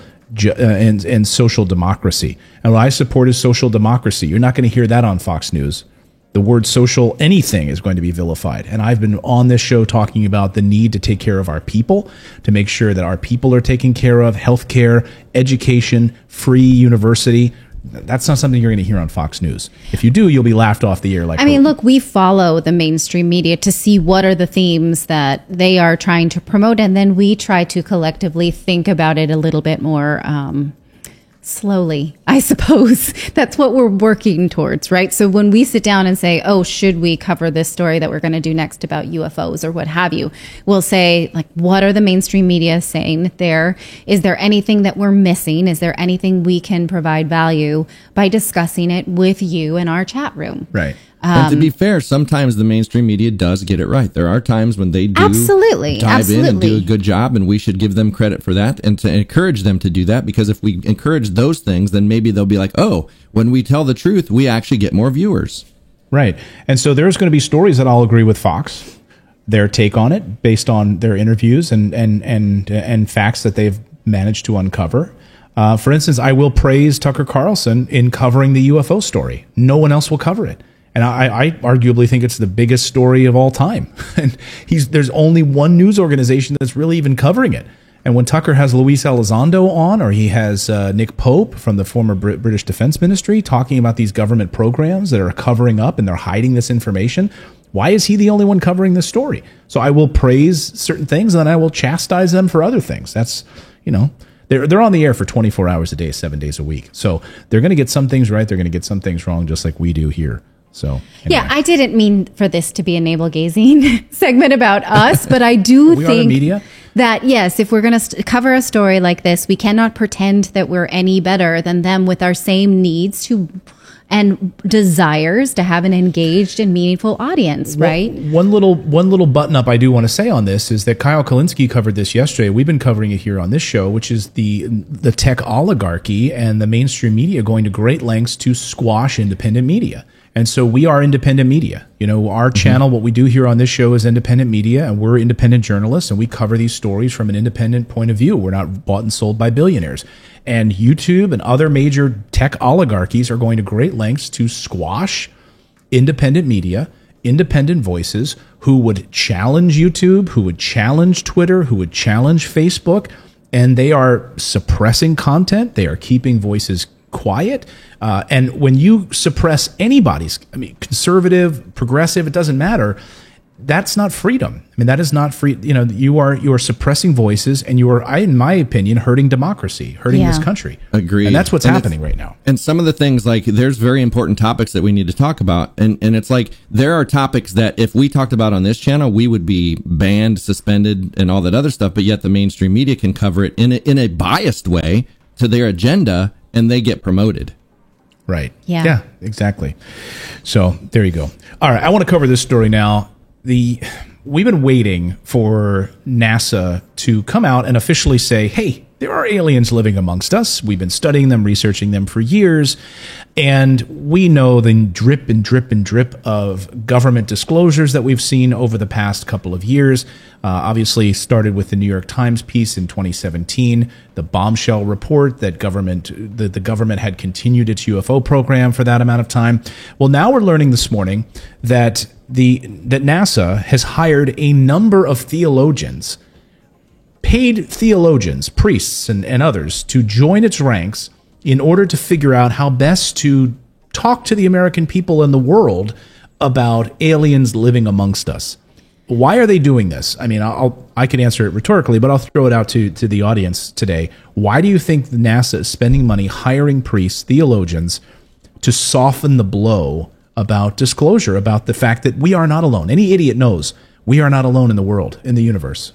democracy. And what I support is social democracy. You're not going to hear that on Fox News. The word social anything is going to be vilified. And I've been on this show talking about the need to take care of our people, to make sure that our people are taken care of, healthcare, education, free university. That's not something you're going to hear on Fox News. If you do, you'll be laughed off the air. Look, we follow the mainstream media to see what are the themes that they are trying to promote, and then we try to collectively think about it a little bit more slowly, I suppose. That's what we're working towards, right? So when we sit down and say, oh, should we cover this story that we're going to do next about UFOs or what have you, we'll say, what are the mainstream media saying there? Is there anything that we're missing? Is there anything we can provide value by discussing it with you in our chat room? Right. And to be fair, sometimes the mainstream media does get it right. There are times when they do dive in and do a good job, and we should give them credit for that and to encourage them to do that, because if we encourage those things, then maybe they'll be like, oh, when we tell the truth, we actually get more viewers. Right. And so there's going to be stories that I'll agree with Fox, their take on it based on their interviews and facts that they've managed to uncover. For instance, I will praise Tucker Carlson in covering the UFO story. No one else will cover it. And I arguably think it's the biggest story of all time. And there's only one news organization that's really even covering it. And when Tucker has Luis Elizondo on, or he has Nick Pope from the former British Defense Ministry talking about these government programs that are covering up and they're hiding this information, why is he the only one covering this story? So I will praise certain things and then I will chastise them for other things. That's, they're on the air for 24 hours a day, 7 days a week. So they're going to get some things right. They're going to get some things wrong, just like we do here. So anyway. Yeah, I didn't mean for this to be a navel-gazing segment about us, but I do think that, yes, if we're going to cover a story like this, we cannot pretend that we're any better than them with our same needs and desires to have an engaged and meaningful audience, right? One little button up I do want to say on this is that Kyle Kulinski covered this yesterday. We've been covering it here on this show, which is the tech oligarchy and the mainstream media going to great lengths to squash independent media. And so we are independent media. Our channel, what we do here on this show is independent media, and we're independent journalists, and we cover these stories from an independent point of view. We're not bought and sold by billionaires. And YouTube and other major tech oligarchies are going to great lengths to squash independent media, independent voices who would challenge YouTube, who would challenge Twitter, who would challenge Facebook, and they are suppressing content. They are keeping voices quiet. And when you suppress anybody's, conservative, progressive, it doesn't matter. That's not freedom. That is not free. You are suppressing voices, and you are, in my opinion, hurting democracy, hurting this country. Agreed. And that's what's happening right now. And some of the things, there's very important topics that we need to talk about. And it's there are topics that if we talked about on this channel, we would be banned, suspended, and all that other stuff. But yet the mainstream media can cover it in a biased way to their agenda, and they get promoted. Right. Yeah, exactly. So there you go. All right. I want to cover this story now. We've been waiting for NASA to come out and officially say, hey, there are aliens living amongst us. We've been studying them, researching them for years. And we know the drip and drip and drip of government disclosures that we've seen over the past couple of years. Obviously started with the New York Times piece in 2017, the bombshell report that the government had continued its UFO program for that amount of time. Well, now we're learning this morning that NASA has hired a number of theologians, paid theologians, priests, and others to join its ranks in order to figure out how best to talk to the American people and the world about aliens living amongst us. Why are they doing this? I mean, I can answer it rhetorically, but I'll throw it out to the audience today. Why do you think NASA is spending money hiring priests, theologians, to soften the blow about disclosure, about the fact that we are not alone? Any idiot knows we are not alone in the world, in the universe.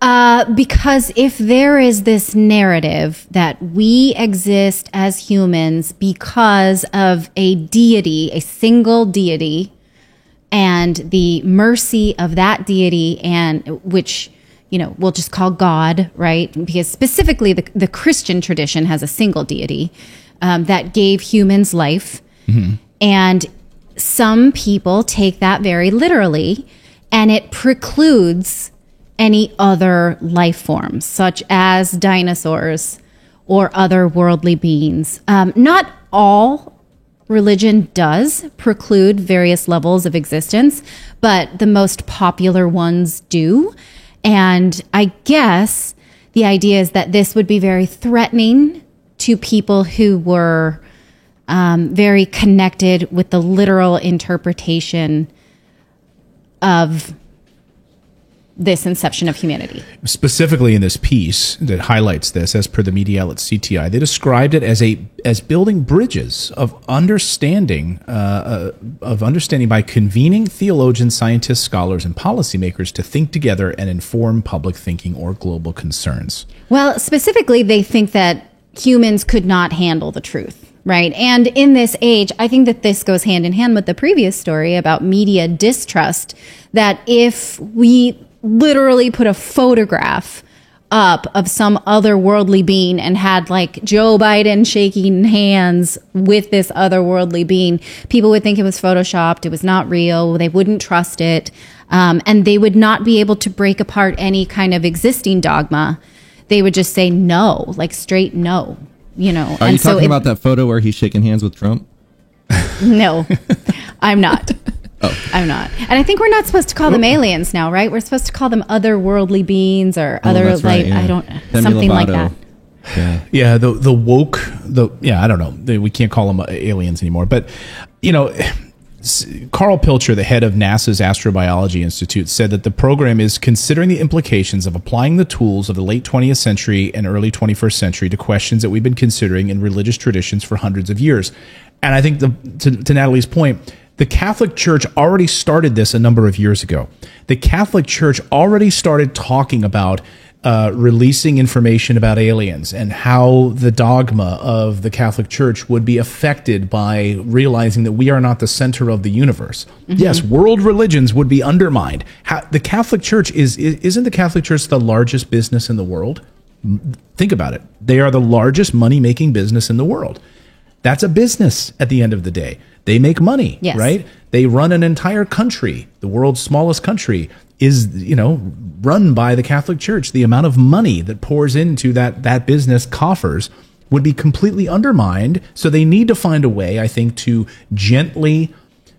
Because if there is this narrative that we exist as humans because of a deity, a single deity, and the mercy of that deity, and which, we'll just call God, right? Because specifically the Christian tradition has a single deity that gave humans life. Mm-hmm. And some people take that very literally, and it precludes any other life forms, such as dinosaurs or other worldly beings. Not all religion does preclude various levels of existence, but the most popular ones do. And I guess the idea is that this would be very threatening to people who were very connected with the literal interpretation of this inception of humanity. Specifically in this piece that highlights this, as per the media outlet CTI, they described it as building bridges of understanding by convening theologians, scientists, scholars, and policymakers to think together and inform public thinking or global concerns. Well, specifically, they think that humans could not handle the truth. Right. And in this age, I think that this goes hand in hand with the previous story about media distrust, that if we literally put a photograph up of some otherworldly being and had like Joe Biden shaking hands with this otherworldly being, people would think it was photoshopped. It was not real. They wouldn't trust it. And they would not be able to break apart any kind of existing dogma. They would just say no, like straight no. Are you talking about that photo where he's shaking hands with Trump? No, I'm not. I'm not. And I think we're not supposed to call them aliens now, right? We're supposed to call them otherworldly beings or I don't, Demi something Lovato. Like that. Yeah. The woke, I don't know. We can't call them aliens anymore. But, Carl Pilcher, the head of NASA's Astrobiology Institute, said that the program is considering the implications of applying the tools of the late 20th century and early 21st century to questions that we've been considering in religious traditions for hundreds of years. And I think to Natalie's point, the Catholic Church already started this a number of years ago. The Catholic Church already started talking about releasing information about aliens and how the dogma of the Catholic Church would be affected by realizing that we are not the center of the universe. Mm-hmm. Yes, world religions would be undermined. The Catholic Church isn't the Catholic Church the largest business in the world? Think about it. They are the largest money-making business in the world. That's a business at the end of the day. They make money, yes. Right? They run an entire country. The world's smallest country is, run by the Catholic Church. The amount of money that pours into that business coffers would be completely undermined. So they need to find a way, I think, to gently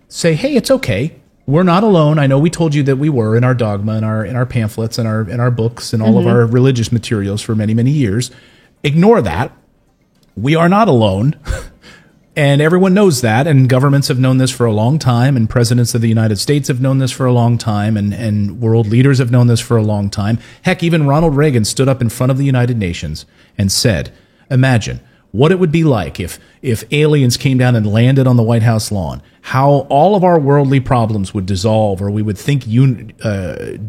say, hey, it's okay. We're not alone. I know we told you that we were in our dogma, in our pamphlets, in our books, and all of our religious materials for many, many years. Ignore that. We are not alone. And everyone knows that, and governments have known this for a long time, and presidents of the United States have known this for a long time, and world leaders have known this for a long time. Heck, even Ronald Reagan stood up in front of the United Nations and said, imagine what it would be like if aliens came down and landed on the White House lawn, how all of our worldly problems would dissolve, or we would think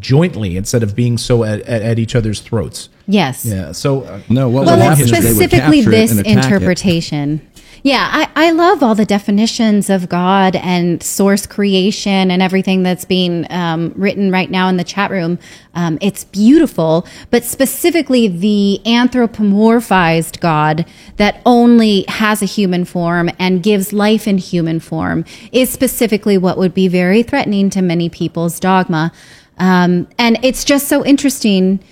jointly instead of being so at each other's throats. Yes. Yeah. So no. What well, it's specifically this interpretation. Yeah, I love all the definitions of God and source creation and everything that's being written right now in the chat room. It's beautiful, but specifically the anthropomorphized God that only has a human form and gives life in human form is specifically what would be very threatening to many people's dogma. And it's just so interesting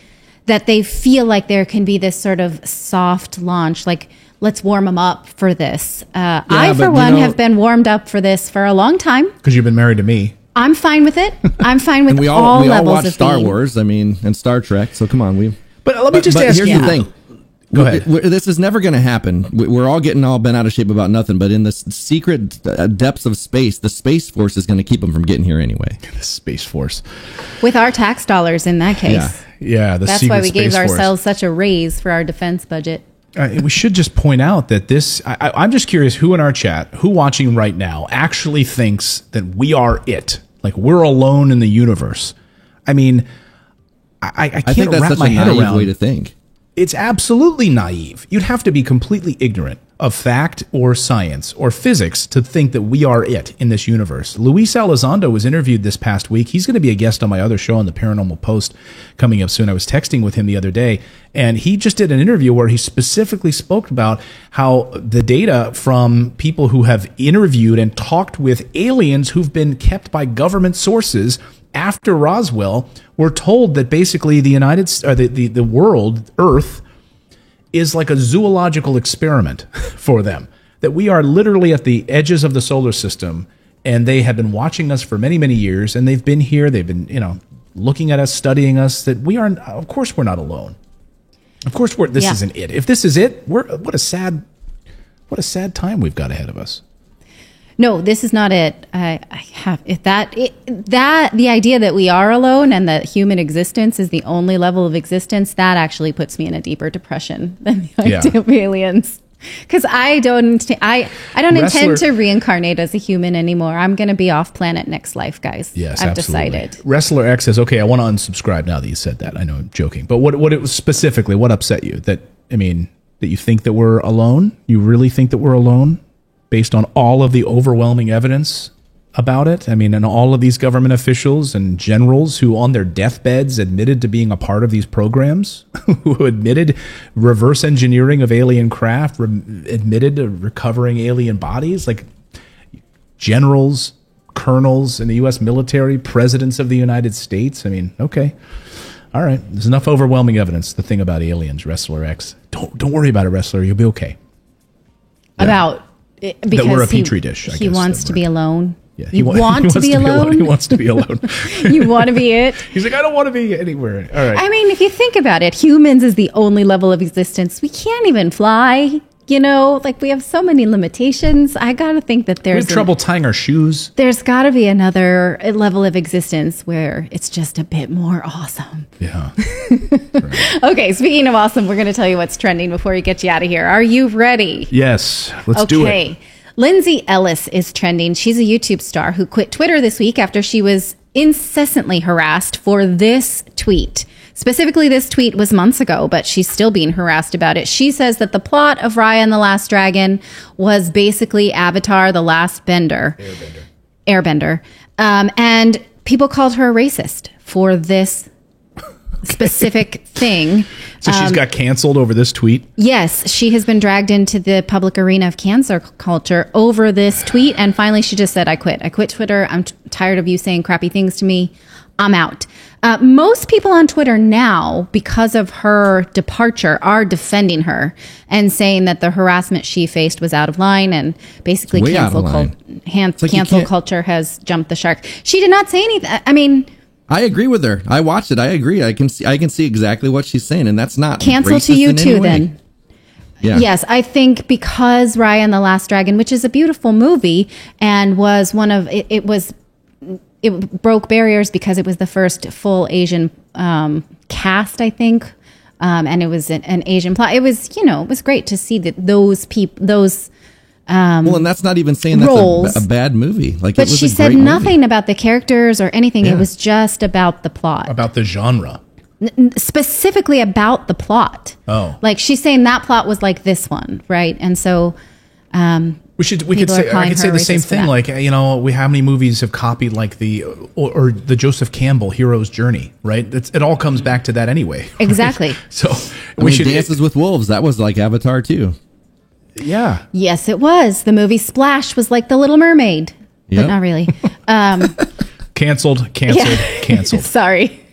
that they feel like there can be this sort of soft launch, like, let's warm them up for this. I, for one, have been warmed up for this for a long time. Because you've been married to me. I'm fine with it. I'm fine with we all watch Star Wars, and Star Trek. So come on, But let me just ask you. Here's the thing. Go ahead. This is never going to happen. We're all getting all bent out of shape about nothing, but in the secret depths of space, the Space Force is going to keep them from getting here anyway. The Space Force. With our tax dollars in that case. Yeah. That's why we gave ourselves such a raise for our defense budget. We should just point out that this, I'm just curious who in our chat, who watching right now actually thinks that we are it. Like we're alone in the universe. I mean, I can't think that's wrap such my a head naive around way to think. It's absolutely naive. You'd have to be completely ignorant of fact or science or physics to think that we are it in this universe. Luis Elizondo was interviewed this past week. He's going to be a guest on my other show on the Paranormal Post coming up soon. I was texting with him the other day, and he just did an interview where he specifically spoke about how the data from people who have interviewed and talked with aliens who've been kept by government sources after Roswell were told that basically the world, Earth, is like a zoological experiment for them. That we are literally at the edges of the solar system, and they have been watching us for many, many years, and they've been here. They've been, looking at us, studying us. That we are, of course, we're not alone. Of course, this isn't it. If this is it, what a sad time we've got ahead of us. No, this is not it. The idea that we are alone and that human existence is the only level of existence, that actually puts me in a deeper depression than the idea of aliens. Because I don't intend to reincarnate as a human anymore. I'm going to be off planet next life, guys. Yes, I've absolutely. decided. Wrestler X says, "Okay, I want to unsubscribe now that you said that." I know I'm joking, but what it was specifically, what upset you? That you think that we're alone? You really think that we're alone? Based on all of the overwhelming evidence about it. And all of these government officials and generals who on their deathbeds admitted to being a part of these programs, who admitted reverse engineering of alien craft, admitted to recovering alien bodies, like generals, colonels in the U.S. military, presidents of the United States. Okay. All right. There's enough overwhelming evidence. The thing about aliens, Wrestler X. Don't worry about it, Wrestler. You'll be okay. Because that we're a petri dish. He wants to be alone. Yeah, he wants to be alone. He wants to be alone. You want to be it. He's like, I don't want to be anywhere. All right. If you think about it, humans is the only level of existence. We can't even fly. We have so many limitations. I got to think that we have trouble tying our shoes. There's got to be another level of existence where it's just a bit more awesome. Yeah. Right. Okay, speaking of awesome, we're going to tell you what's trending before we get you out of here. Are you ready? Yes. Let's do it. Okay. Lindsay Ellis is trending. She's a YouTube star who quit Twitter this week after she was incessantly harassed for this tweet. Specifically, this tweet was months ago, but she's still being harassed about it. She says that the plot of Raya and the Last Dragon was basically Avatar: The Last Airbender. And people called her a racist for this specific thing. So she's got canceled over this tweet? Yes, she has been dragged into the public arena of cancel culture over this tweet. And finally, she just said, I quit Twitter. I'm tired of you saying crappy things to me. I'm out. Most people on Twitter now, because of her departure, are defending her and saying that the harassment she faced was out of line, and basically cancel culture has jumped the shark. She did not say anything. I agree with her. I watched it. I agree. I can see exactly what she's saying, and that's not cancel racist to you in any too. way. Then, yeah. Yes, I think because Raya and the Last Dragon, which is a beautiful movie, and was one of it broke barriers because it was the first full Asian cast, I think, and it was an Asian plot. It was, it was great to see that those people, well, and that's not even saying that's a bad movie. But she said nothing about the characters or anything. Yeah. It was just about the plot, about the genre, specifically about the plot. Oh, like she's saying that plot was like this one, right? And so. I could say the same thing. Like, how many movies have copied like or the Joseph Campbell hero's journey, right? It all comes back to that anyway. Exactly. Right? So Dances with Wolves, that was like Avatar too. Yeah. Yes, it was. The movie Splash was like The Little Mermaid, but not really. Canceled. Sorry.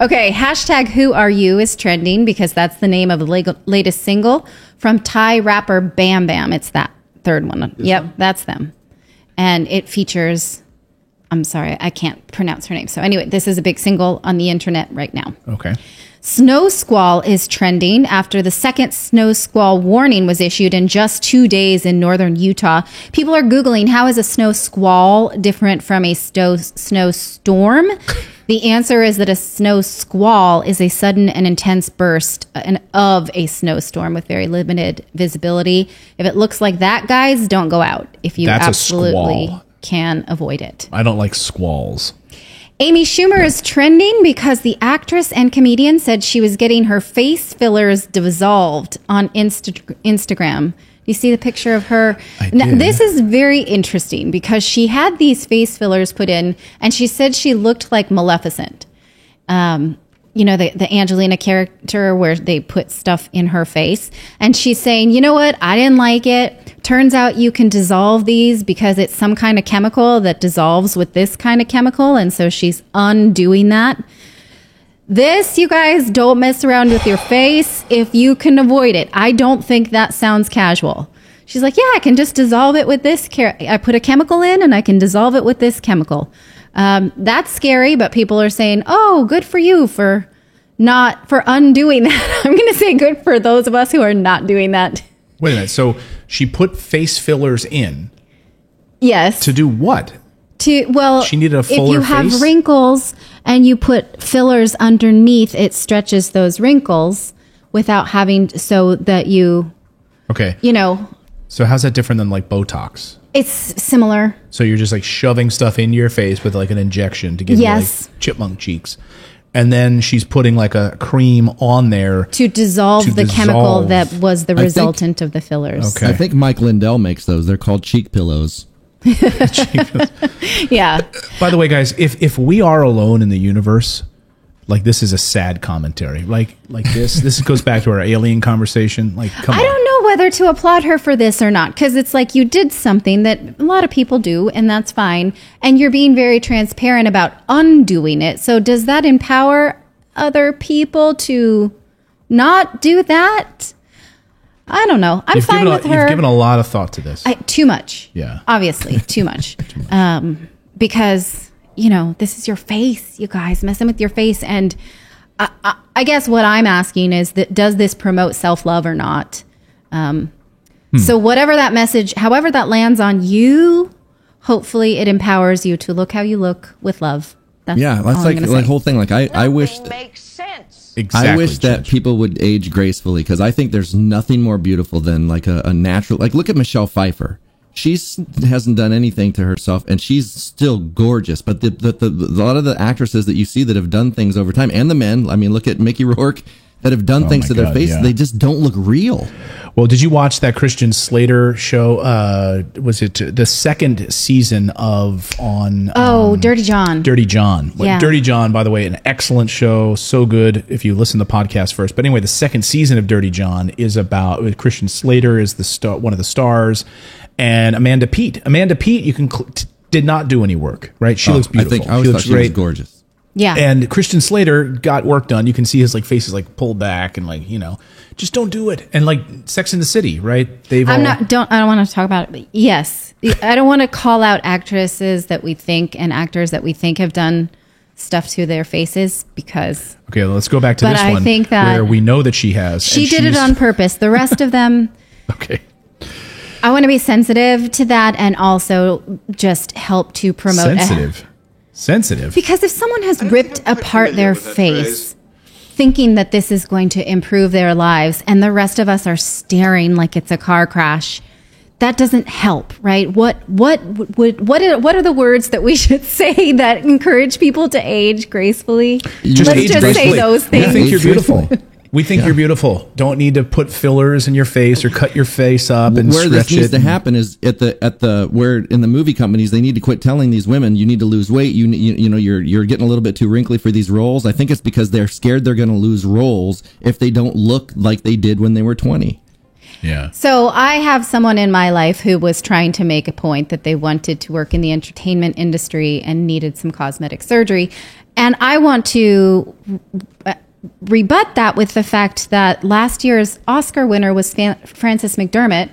Okay, hashtag Who Are You is trending because that's the name of the latest single from Thai rapper Bam Bam. It's that third one. Yep, that's them. And it features I'm sorry, I can't pronounce her name. So anyway, this is a big single on the internet right now. Okay. Snow squall is trending after the second snow squall warning was issued in just 2 days in northern Utah. People are Googling, how is a snow squall different from a snowstorm? The answer is that a snow squall is a sudden and intense burst of a snowstorm with very limited visibility. If it looks like that, guys, don't go out if you absolutely can avoid it. I don't like squalls. Amy Schumer is trending because the actress and comedian said she was getting her face fillers dissolved on Instagram. You see the picture of her? Now, this is very interesting because she had these face fillers put in and she said she looked like Maleficent. You know, the Angelina character where they put stuff in her face. And she's saying, you know what? I didn't like it. Turns out you can dissolve these because it's some kind of chemical that dissolves with this kind of chemical. And so she's undoing that. This, you guys, don't mess around with your face if you can avoid it. I don't think that sounds casual. She's like, yeah, I can just dissolve it with this. I put a chemical in and I can dissolve it with this chemical. That's scary, but people are saying, oh, good for you for undoing that. I'm going to say good for those of us who are not doing that. Wait a minute. So she put face fillers in. Yes. To do what? She needed a fuller face? If you have wrinkles and you put fillers underneath, it stretches those wrinkles without having so that you. Okay. You know. So how's that different than like Botox? It's similar. So you're just like shoving stuff into your face with like an injection to give you like chipmunk cheeks. And then she's putting like a cream on there to dissolve the chemical that was the resultant of the fillers. Okay. I think Mike Lindell makes those. They're called cheek pillows. Yeah. By the way, guys, if we are alone in the universe, like this is a sad commentary. Like this goes back to our alien conversation. Like, come on. I don't know whether to applaud her for this or not, because it's like you did something that a lot of people do, and that's fine. And you're being very transparent about undoing it. So does that empower other people to not do that? I don't know. I'm fine with her. You've given a lot of thought to this. Too much. Yeah. Obviously, too much. Because, you know, this is your face, you guys, messing with your face. And I guess what I'm asking is that does this promote self-love or not? So whatever that message, however that lands on you, hopefully it empowers you to look how you look with love. That's like the whole thing. Like I wish that makes sense. Exactly, I wish that people would age gracefully, because I think there's nothing more beautiful than like a natural. Like look at Michelle Pfeiffer. She hasn't done anything to herself, and she's still gorgeous. But a lot of the actresses that you see that have done things over time, and the men, I mean, look at Mickey Rourke, that have done things to their face, they just don't look real. Well, did you watch that Christian Slater show? Was it the second season of Dirty John? Dirty John. Yeah. Dirty John, by the way, an excellent show. So good if you listen to the podcast first. But anyway, the second season of Dirty John is about Christian Slater is one of the stars, and Amanda Peet. Amanda Peet, did not do any work, right? She looks beautiful. I always thought she was gorgeous. Yeah. And Christian Slater got work done. You can see his like face is like pulled back and like, you know, just don't do it. And like Sex and the City, right? I don't want to talk about it. But yes. I don't want to call out actresses that we think and actors that we think have done stuff to their faces because. Okay, well, let's go back to this one. I think that where we know that she has. She did it on purpose. The rest of them. Okay. I want to be sensitive to that and also just help to promote. Sensitive. Because if someone has ripped apart their face, thinking that this is going to improve their lives, and the rest of us are staring like it's a car crash, that doesn't help, right? What are the words that we should say that encourage people to age gracefully? Let's just say those things. We think you're beautiful. We think you're beautiful. Don't need to put fillers in your face or cut your face up and where stretch this needs to happen is at the where in the movie companies they need to quit telling these women you need to lose weight. You know you're getting a little bit too wrinkly for these roles. I think it's because they're scared they're going to lose roles if they don't look like they did when they were 20. Yeah. So I have someone in my life who was trying to make a point that they wanted to work in the entertainment industry and needed some cosmetic surgery, and I want to rebut that with the fact that last year's Oscar winner was Frances McDermott,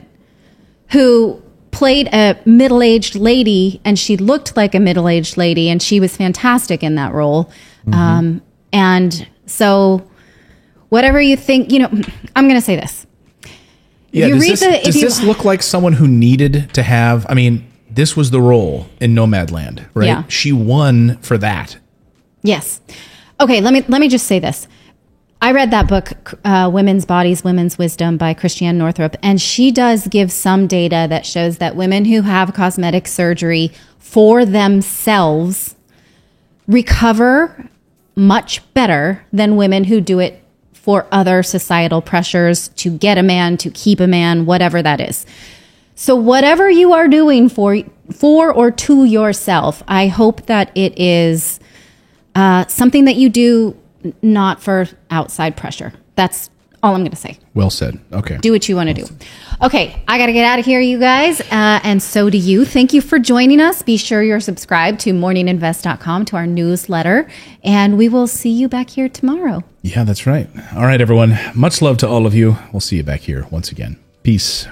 who played a middle-aged lady, and she looked like a middle-aged lady, and she was fantastic in that role. And so whatever you think, I'm going to say this. Yeah, does this look like someone who needed to have, this was the role in Nomadland, right? Yeah. She won for that. Yes. Okay, let me just say this. I read that book, Women's Bodies, Women's Wisdom by Christiane Northrup, and she does give some data that shows that women who have cosmetic surgery for themselves recover much better than women who do it for other societal pressures to get a man, to keep a man, whatever that is. So whatever you are doing for or to yourself, I hope that it is something that you do not for outside pressure. That's all I'm going to say. Well said. Okay. Do what you want to do. Okay, I got to get out of here, you guys. And so do you. Thank you for joining us. Be sure you're subscribed to morninginvest.com, to our newsletter. And we will see you back here tomorrow. Yeah, that's right. All right, everyone. Much love to all of you. We'll see you back here once again. Peace.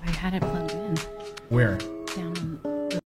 I had it plugged in. Where?